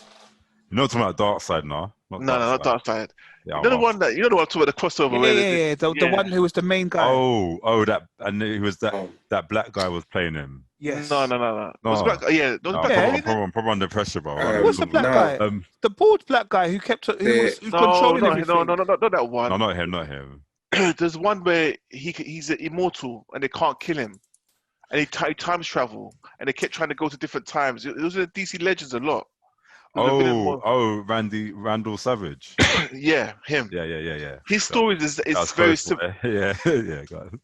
you're not talking about Dark Side, no. Not Darkseid. Yeah, You know the one that you know the one talking about the crossover. yeah. The one who was the main guy. That, and he was that black guy was playing him. Yes. No. Was No. black, yeah, was No, black. I'm probably under pressure, bro. What's the black guy? The bald black guy who was controlling everything. No, not that one. No, not him. There's one where he's immortal and they can't kill him, and he times travel, and they kept trying to go to different times. It was in DC Legends a lot. Randall Savage. Yeah, him. Yeah. His story is very simple. Yeah, go on.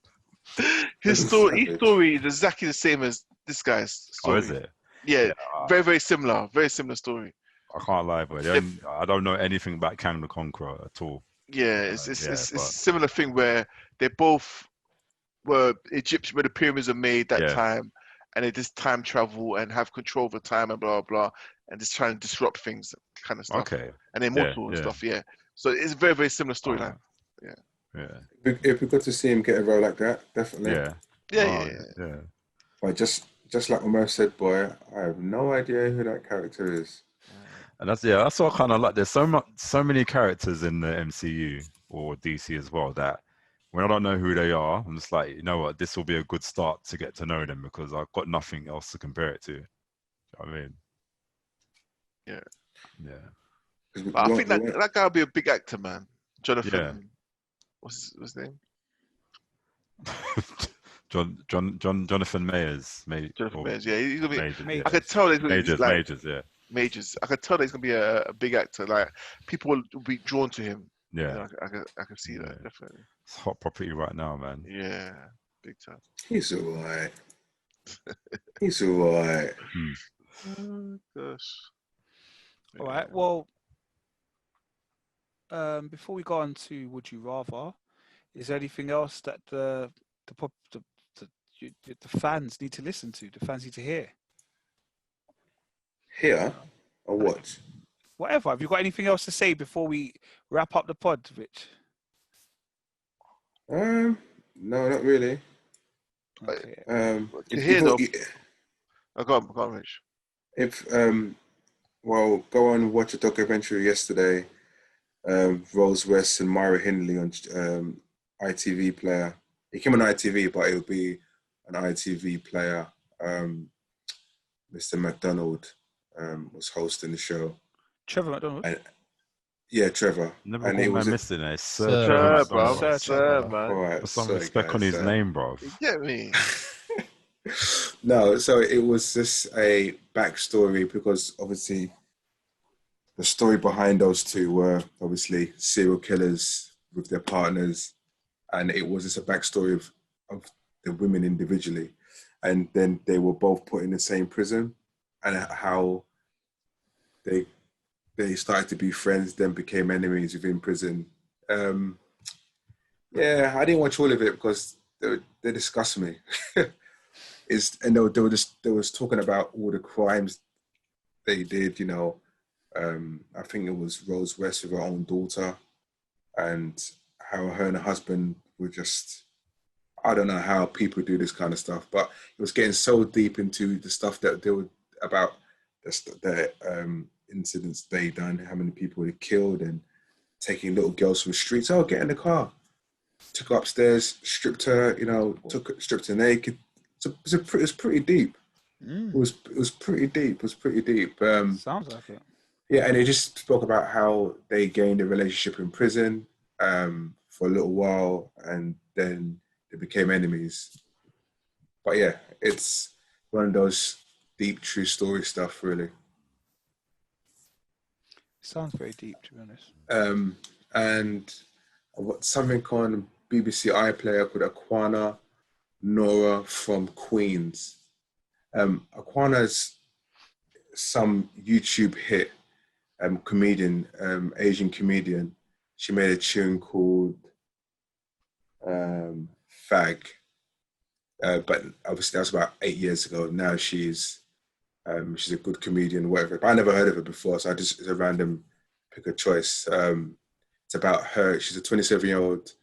His story is exactly the same as this guy's story. Oh, is it? Yeah, very, very similar. Very similar story. I can't lie, but I don't know anything about Kang the Conqueror at all. Yeah, it's a similar thing where they both were Egyptian, where the pyramids are made that time, and they just time travel and have control over time and blah blah, and just trying to disrupt things, kind of stuff. Okay. And they're immortal and stuff. Yeah. So it's a very, very similar storyline. Yeah. It'd be good to see him get a role like that, definitely. Yeah. But just like Omer said, boy, I have no idea who that character is. And that's what I kind of like. There's so many characters in the MCU or DC as well that when I don't know who they are, I'm just like, you know what, this will be a good start to get to know them because I've got nothing else to compare it to. You know what I mean? Yeah. But I think that guy will be a big actor, man. Jonathan. Yeah. What's his name? Jonathan Majors. Jonathan Majors, yeah. He's gonna be. Majors, I could tell he's gonna be Majors, yeah. Majors. I could tell that he's gonna be a big actor. Like people will be drawn to him. Yeah. You know, I can see that definitely. It's hot property right now, man. Yeah, big time. He's alright. He's alright. Oh, gosh. All right. Well, before we go on to Would You Rather, is there anything else that the fans need to listen to? The fans need to hear. Here or what? Whatever. Have you got anything else to say before we wrap up the pod, Rich? No, not really. Okay. Go on, Rich. Go on and watch a documentary yesterday. Rose West and Myra Hindley on ITV player. It came on ITV, but it'll be an ITV player. Mr. McDonald was hosting the show. Trevor McDonald. Trevor. Never and it was missing it. Sir, bro. Sir, man. all right. Put some respect on his name, bro. You get me? No, so it was just a backstory because obviously the story behind those two were obviously serial killers with their partners, and it was just a backstory of the women individually, and then they were both put in the same prison, and how they started to be friends, then became enemies within prison. Yeah, I didn't watch all of it because they disgust me. And they was talking about all the crimes they did. I think it was Rose West with her own daughter, and how her and her husband were just. I don't know how people do this kind of stuff, but it was getting so deep into the stuff that they were about the incidents they done, how many people they killed, and taking little girls from the streets. Oh, get in the car. Took her upstairs, stripped her. Stripped her naked. It was pretty deep. It was pretty deep. It was pretty deep. Sounds like it. Yeah, and they just spoke about how they gained a relationship in prison for a little while, and then they became enemies. But yeah, it's one of those deep, true story stuff, really. Sounds very deep, to be honest. And something on BBC iPlayer called Aquana Nora from Queens. Aquana's some YouTube hit comedian, Asian comedian. She made a tune called Fag. But obviously that was about 8 years ago. Now she's a good comedian, whatever. But I never heard of her before, so it's a random pick a choice. It's about her. She's a 27-year-old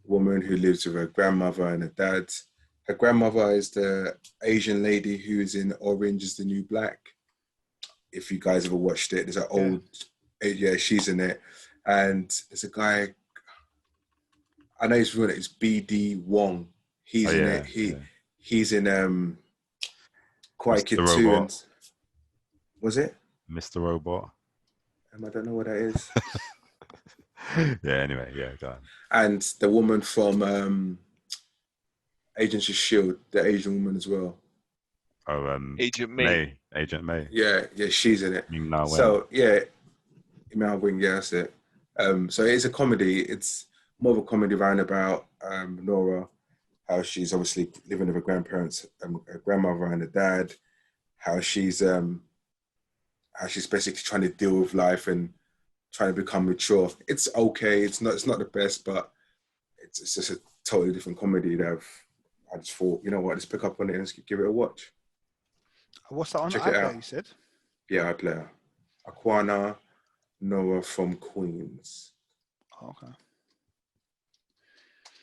woman who lives with her grandmother and her dad. Her grandmother is the Asian lady who's in Orange is the New Black. If you guys ever watched it, there's an old, she's in it. And there's a guy, I know he's ruined it, it's BD Wong. He's in it. He's in Quiet Kid 2. And, was it? Mr. Robot. I don't know what that is. Anyway, go on. And the woman from Agents of S.H.I.E.L.D., the Asian woman as well. Oh, Agent May. Agent May. Yeah, she's in it. So, yeah, Mao Wing, that's it. So it's a comedy. It's more of a comedy around about Nora, how she's obviously living with her grandparents, her grandmother and her dad, how she's basically trying to deal with life and trying to become mature. It's okay. It's not the best, but it's just a totally different comedy that I just thought, you know what, let's pick up on it and let's give it a watch. What's that on Check it iPlayer, out. you said? Yeah, iPlayer. Aquana Noah from Queens. Oh, okay.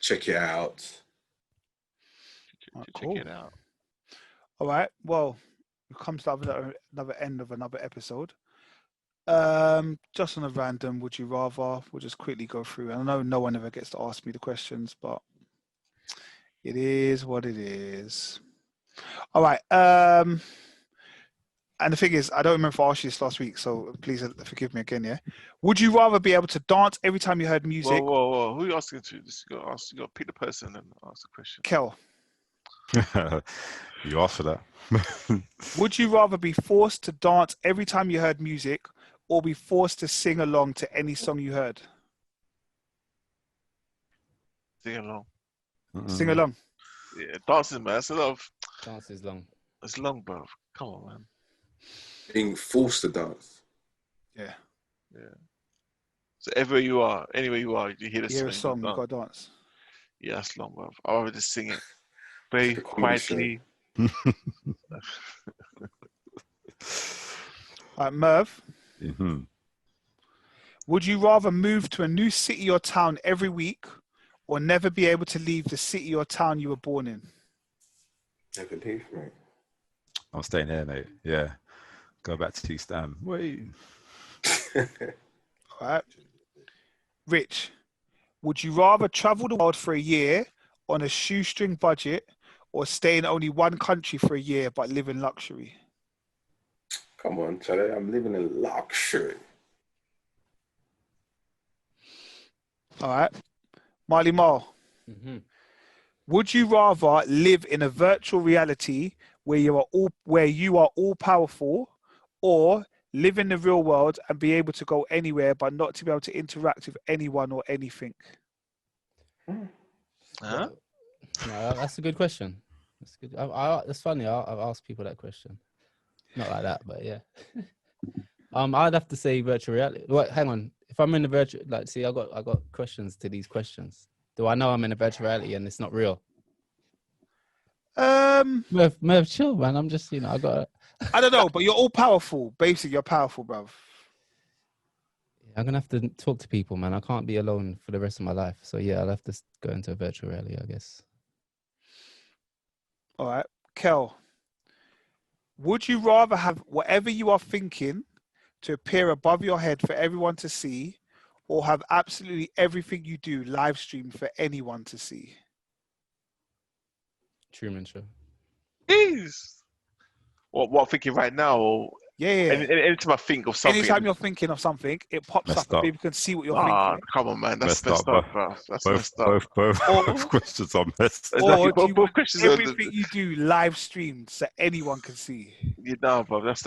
Check it out. Check it out. All right. Well, we've come to another end of another episode. Just on a random, would you rather? We'll just quickly go through. And I know no one ever gets to ask me the questions, but it is what it is. All right. And the thing is, I don't remember if I asked you this last week, so please forgive me again, yeah? Would you rather be able to dance every time you heard music? Whoa. Who are you asking to? You got to pick the person and ask the question. Kel. You asked for that. Would you rather be forced to dance every time you heard music or be forced to sing along to any song you heard? Sing along. Sing along. Yeah, dancing, man. That's a lot of... Dance is long. It's long, bro. Come on, man. Being forced to dance. Yeah. So anywhere you are, you hear the You hear a song, you got to dance. Yeah, that's long, bro. I'd rather just sing it very quietly. All right, Merv. Mm-hmm. Would you rather move to a new city or town every week or never be able to leave the city or town you were born in? Never leave, mate. I'm staying here, mate. Yeah. Go back to East Ham. Wait. All right. Rich, would you rather travel the world for a year on a shoestring budget or stay in only one country for a year but live in luxury? Come on, Charlie. I'm living in luxury. All right. Marley Marl. Mm-hmm. Would you rather live in a virtual reality where you are all powerful, or live in the real world and be able to go anywhere but not to be able to interact with anyone or anything? Huh? No, that's a good question. That's good. That's funny. I've asked people that question. Not like that, but yeah. I'd have to say virtual reality. Wait, hang on. If I'm in the virtual, I got questions to these questions. Do I know I'm in a virtual reality and it's not real? I Chill, man. I'm just, I got. don't know, but you're all powerful. Basically, you're powerful, bruv. I'm gonna have to talk to people, man. I can't be alone for the rest of my life. So yeah, I'll have to go into a virtual reality, I guess. All right, Kel. Would you rather have whatever you are thinking to appear above your head for everyone to see, or have absolutely everything you do live streamed for anyone to see? Truman Show. Jeez. What thinking right now? Or Yeah. anytime I think of something. Anytime you're thinking of something, it pops Messed up and up. people can see what you're Ah, thinking. come on, man. That's Messed messed up, up, bro. That's Both messed up. both questions are messed. Exactly. Or do you Both want questions are everything you do live streamed so anyone can see? you know, bro. That's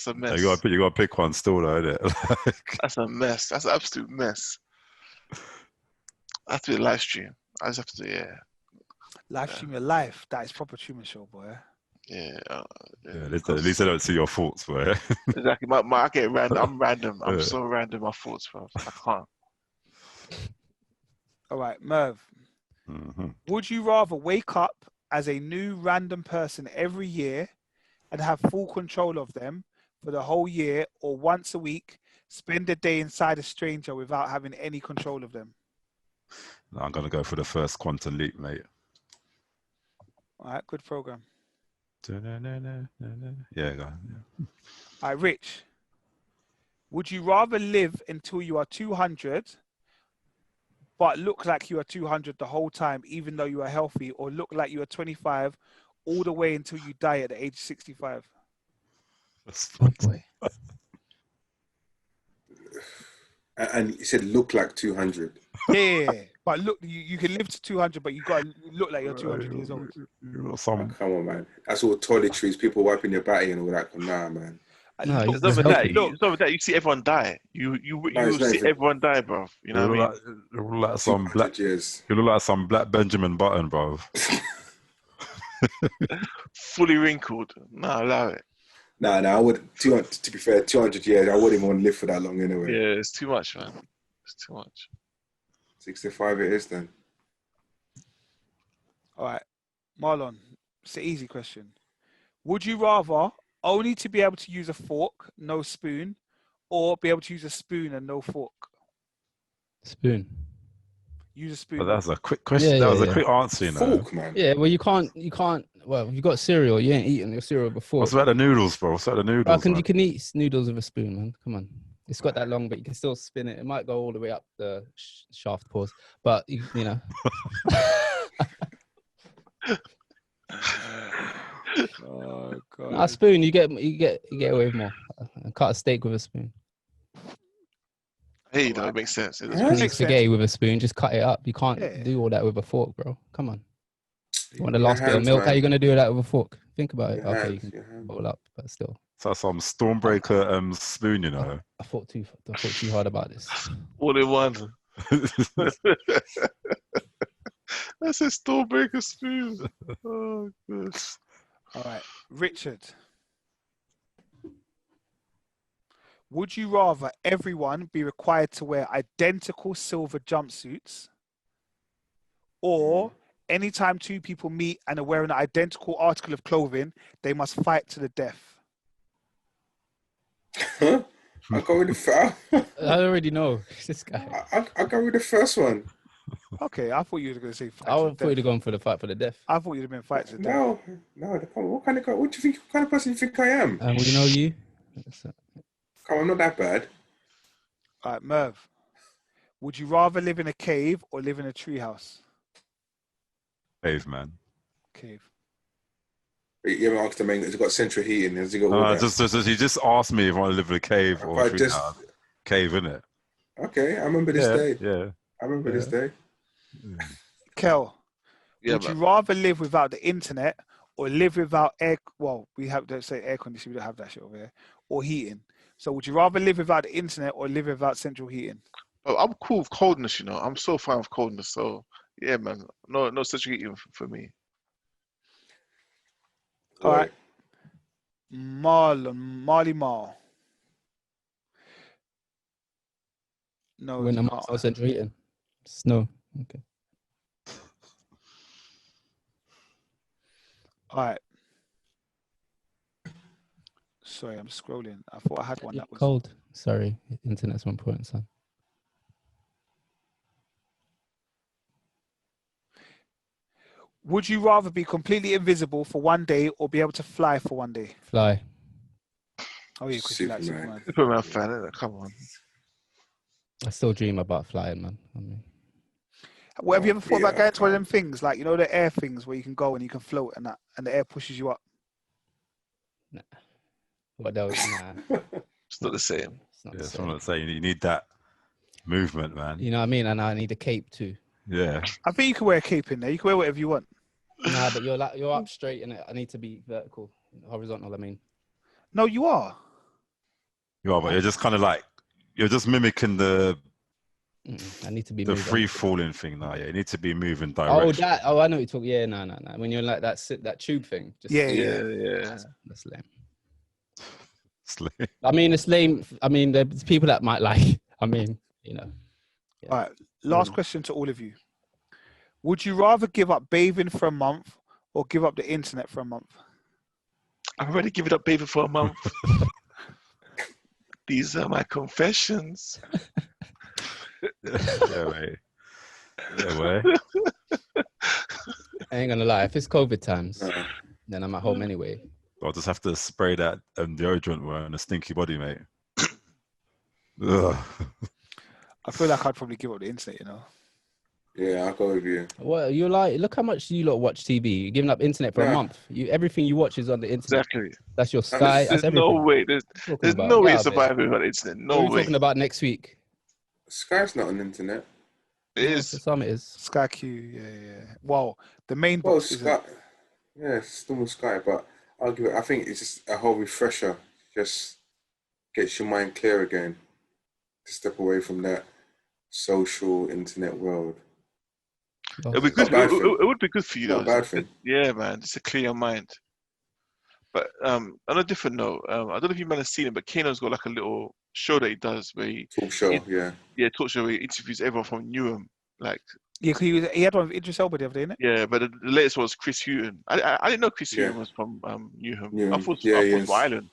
a mess. You gotta pick one still, though, innit? That's a mess. That's an absolute mess. I have to do a live stream. I just have to do, Live stream your life. That is proper Truman Show, boy. yeah. At least I don't see your thoughts, boy. Exactly. I get random. I'm random. I'm Yeah. so random. My thoughts, bro. I can't. All right, Merv. Mhm. Would you rather wake up as a new random person every year and have full control of them for the whole year, or once a week spend a day inside a stranger without having any control of them? No, I'm gonna go for the first quantum leap, mate. All right, good program. Yeah, go on, All right, Rich. Would you rather live until you are 200 but look like you are 200 the whole time, even though you are healthy, or look like you are 25 all the way until you die at the age of 65? Oh boy. And you said look like 200. Yeah. But look, you can live to 200, but you got to look like you're 200 years old. You got Oh, come on, man. That's all toiletries, people wiping your batty and all that. Nah, man. No, Look, It's over healthy. that. It's over that. You see everyone die. You it's not see even- everyone die, bro. You know what I mean? You look like some 200 black. years. You look like some black Benjamin Button, bro. Fully wrinkled. No, allow it. Nah, I would. To be fair, 200 years. I wouldn't even want to live for that long anyway. Yeah, it's too much, man. It's too much. 65 it is then. all right, Marlon, it's an easy question. Would you rather only to be able to use a fork, no spoon, or be able to use a spoon and no fork? Spoon. Use a spoon. But that's a quick question. Yeah, that was yeah, a quick answer, you know. Fork, man. Yeah, well, you can't. Well, if you got cereal, you ain't eating your cereal before. What's about the noodles, bro? What's about the noodles? You man? can eat noodles with a spoon, man. Come on. It's got that long, but you can still spin it. It might go all the way up the shaft, pause. But, you know. Oh god. A spoon, you get away with more. Cut a steak with a spoon. Hey, that makes sense. It does Huh? make Eat sense. spaghetti with a spoon, just cut it up. You can't Yeah. do all that with a fork, bro. Come on. You want the Your last bit of hands, milk? How man. you gonna do that with a fork? Think about it. Your Okay, hands, you can your hands. roll up, but still. So some Stormbreaker spoon, you know. I thought too hard about this. All in one. That's a Stormbreaker spoon. Oh, good. All right, Richard. Would you rather everyone be required to wear identical silver jumpsuits, or anytime two people meet and are wearing an identical article of clothing, they must fight to the death? Huh? I'll go with the I already know this guy. I'll go with the first one. Okay, I thought you were going to say fight I to the thought you'd death. have gone for the fight for the death. I thought you'd have been fight to the death. No. Come on, what kind of guy? What do you think? What kind of person do you think I am? And we know you. Come on, I'm not that bad. All right, Merv. Would you rather live in a cave or live in a treehouse? Cave, man. Cave. You haven't asked the man, has he got central heating? Has he got all that? He just asked me if I want to live in a cave or I a just- cave, innit? Okay, I remember this day. Yeah. I remember this day. Kel, Yeah, would you man. rather live without the internet or live without air? Well, we have to say air conditioning. We don't have that shit over here. Or heating. So, would you rather live without the internet or live without central heating? But I'm cool with coldness, you know. I'm so fine with coldness. So, yeah, man. No such eating for me. All right. Marley Marl. No, When you I'm can't. out central heating. Snow. Okay. All right. Sorry, I'm scrolling. I thought I had one that was Cold. Sorry, internet's more important, son. Would you rather be completely invisible for one day or be able to fly for one day? Fly. Oh yeah, because you like Superman. Superman. Superman fan, innit? Come on. I still dream about flying, man. I mean, Well, have you ever thought about Yeah, going to one of them can't. things, like, you know, the air things where you can go and you can float and that, and the air pushes you up? what else? Nah, It's not the same. it's not Yeah, the that's what same. I'm saying. You need that movement, man. You know what I mean? And I need a cape too. Yeah. I think you can wear a cape in there. You can wear whatever you want. Nah, but you're up straight and I need to be vertical, horizontal. I mean, No, you are. You are, but you're just kind of like, you're just mimicking the I need to be the moving. free falling thing now. Yeah, you need to be moving Oh, direction. that. Oh, I know what you're talking. Yeah, no. When you're like that tube thing. Just, Yeah. Yeah. That's lame. Slay. I mean, it's lame. I mean, there's people that might like. I mean, you know. Yeah. All right. Last question to all of you. Would you rather give up bathing for a month or give up the internet for a month? I've already given up baby for a month. These are my confessions. Yeah, mate. Yeah, way. I ain't gonna lie. If it's COVID times, No. then I'm at home anyway. I'll just have to spray that deodorant wearing a stinky body, mate. Ugh. I feel like I'd probably give up the internet, you know. Yeah, I'll go with you. Well, you're like, look how much you lot watch TV. You're giving up internet for a Yeah. month. Everything you watch is on the internet. Exactly. That's your Sky. There's That's everything. no way. There's Talking about no way garbage. surviving without internet. What No are we way. talking about next week? Sky's not on the internet. It Yeah, is. for some it is. Sky Q, yeah. Well, the main Well, box isn't. Sky. Yeah, it's still Sky, but I'll give it. I think it's just a whole refresher. Just gets your mind clear again. To step away from that social internet world. It'd be good. Not a bad thing. It would be good for you, Not a though. bad thing. Yeah, man. Just to clear your mind. But on a different note, I don't know if you might have seen it, but Kano's got like a little show that he does where Talk show, yeah, talk show where he interviews everyone from Newham. Like, Yeah, 'cause he had one with Idris Elba the other day, didn't it? yeah, but the latest was Chris Hughton. I didn't know Chris Yeah. Hughton was from Newham. Newham. I thought Yeah, it he was is. Ireland.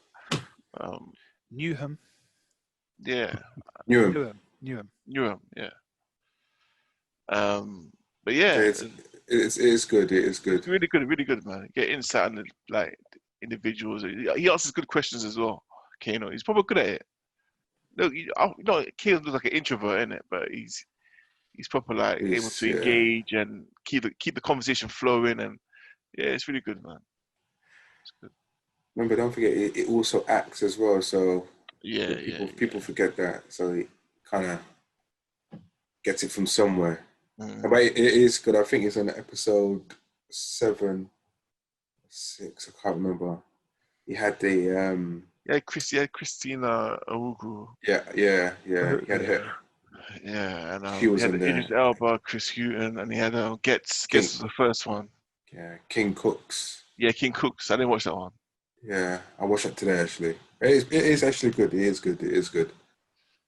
Newham. Yeah, Newham. Newham. Yeah. But yeah, It is good. It is good. it's really good, man. Get insight on the like individuals. He answers good questions as well. Kano, he's probably good at it. Look, Kano's like an introvert, isn't it? But he's proper like able to Yeah. engage and keep the conversation flowing, and yeah, it's really good, man. It's good. Remember, don't forget, it also acts as well. So Yeah, people forget that. So it kind of gets it from somewhere. Mm. But it is good. I think it's on episode 7, 6. I can't remember. He had the Christina Ogu. yeah. He had her. Yeah, and She was he had in there. Idris Elba, Chris Hughton, and he had Getz. King. Getz was the first one. Yeah, King Cooks. Yeah, King Cooks. I didn't watch that one. Yeah, I watched it today actually. It is actually good. It is good.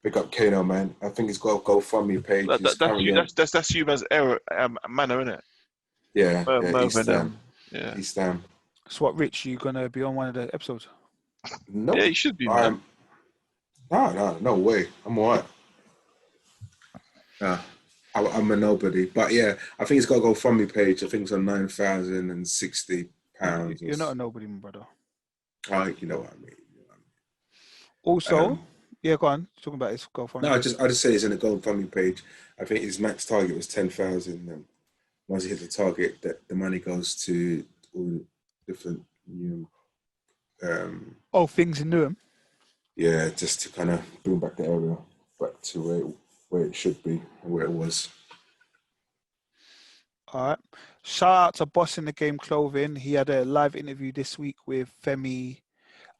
Pick up Kano, man. I think it's got a GoFundMe page. That's you, man's error, manner, isn't it? Yeah, Merv East and Ham. yeah. East Ham. So what, Rich, you gonna be on one of the episodes? No, Yeah, you should be, man. No way. I'm alright. I'm a nobody, but yeah, I think it's got a GoFundMe page. I think it's on £9,060. You're not a nobody, my brother. You know what I mean. Also, yeah, go on. Talking about his GoFundMe. No, I just say it's in the GoFundMe page. I think his max target was 10,000, and once he hit the target, that the money goes to all different new. Things in Newham. Yeah, just to kind of bring back the area back to where it should be and where it was. All right. Shout out to Boss in the Game Clothing. He had a live interview this week with Femi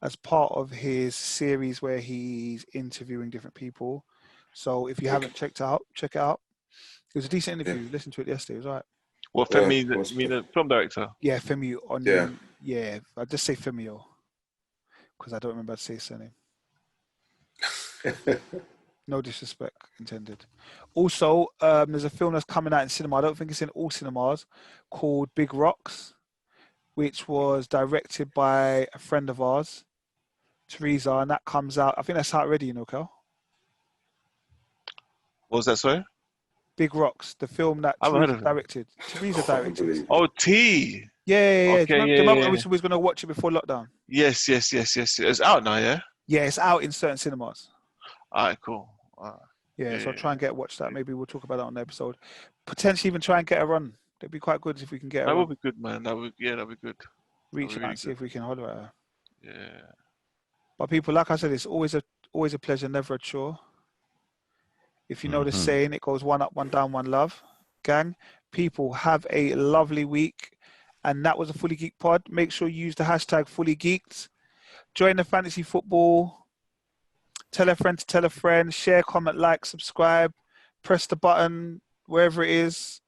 as part of his series where he's interviewing different people. So if you haven't checked it out, check it out. It was a decent interview. Yeah. Listened to it yesterday. It was all right. Well, Femi, you mean the film director? Yeah, Femi on. Yeah. Yeah, I just say Femio because I don't remember how to say his surname. No disrespect intended. Also, there's a film that's coming out in cinema. I don't think it's in all cinemas, called Big Rocks. which was directed by a friend of ours, Teresa, and that comes out. I think that's out already, Kel. What was that, sorry? Big Rocks, the film that I've heard Teresa of it. directed. Teresa directed. Oh, T. Yeah. Okay, Do you yeah, remember yeah. we was going to watch it before lockdown? Yes. It's out now, yeah? Yeah, it's out in certain cinemas. All right, cool. Yeah, so I'll Yeah. try and watch that. Maybe we'll talk about that on the episode. Potentially even try and get a run. That'd be quite good if we can get a That run. would be good, man. That'd be good. Reach that'd out be and see if we can holler at her. Yeah. But people, like I said, it's always a pleasure, never a chore. If you know the saying, it goes one up, one down, one love. Gang, people, have a lovely week. And that was a Fully Geek pod. Make sure you use the hashtag Fully Geeked. Join the fantasy football. Tell a friend to tell a friend. Share, comment, like, subscribe. Press the button wherever it is.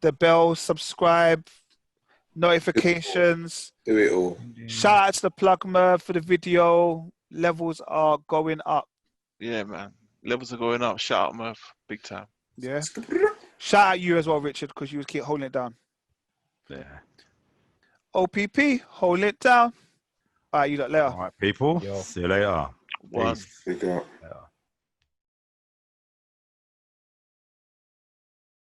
The bell, subscribe, notifications. Do it all. Shout out to the plug Merv for the video. Levels are going up. Yeah, man. Levels are going up. Shout out, Murph. Big time. Yeah. Shout out you as well, Richard, because you keep holding it down. Yeah. OPP, hold it down. All right, you lot later. All right, people. Yo. See you later. One. Peace. Big up. Yeah.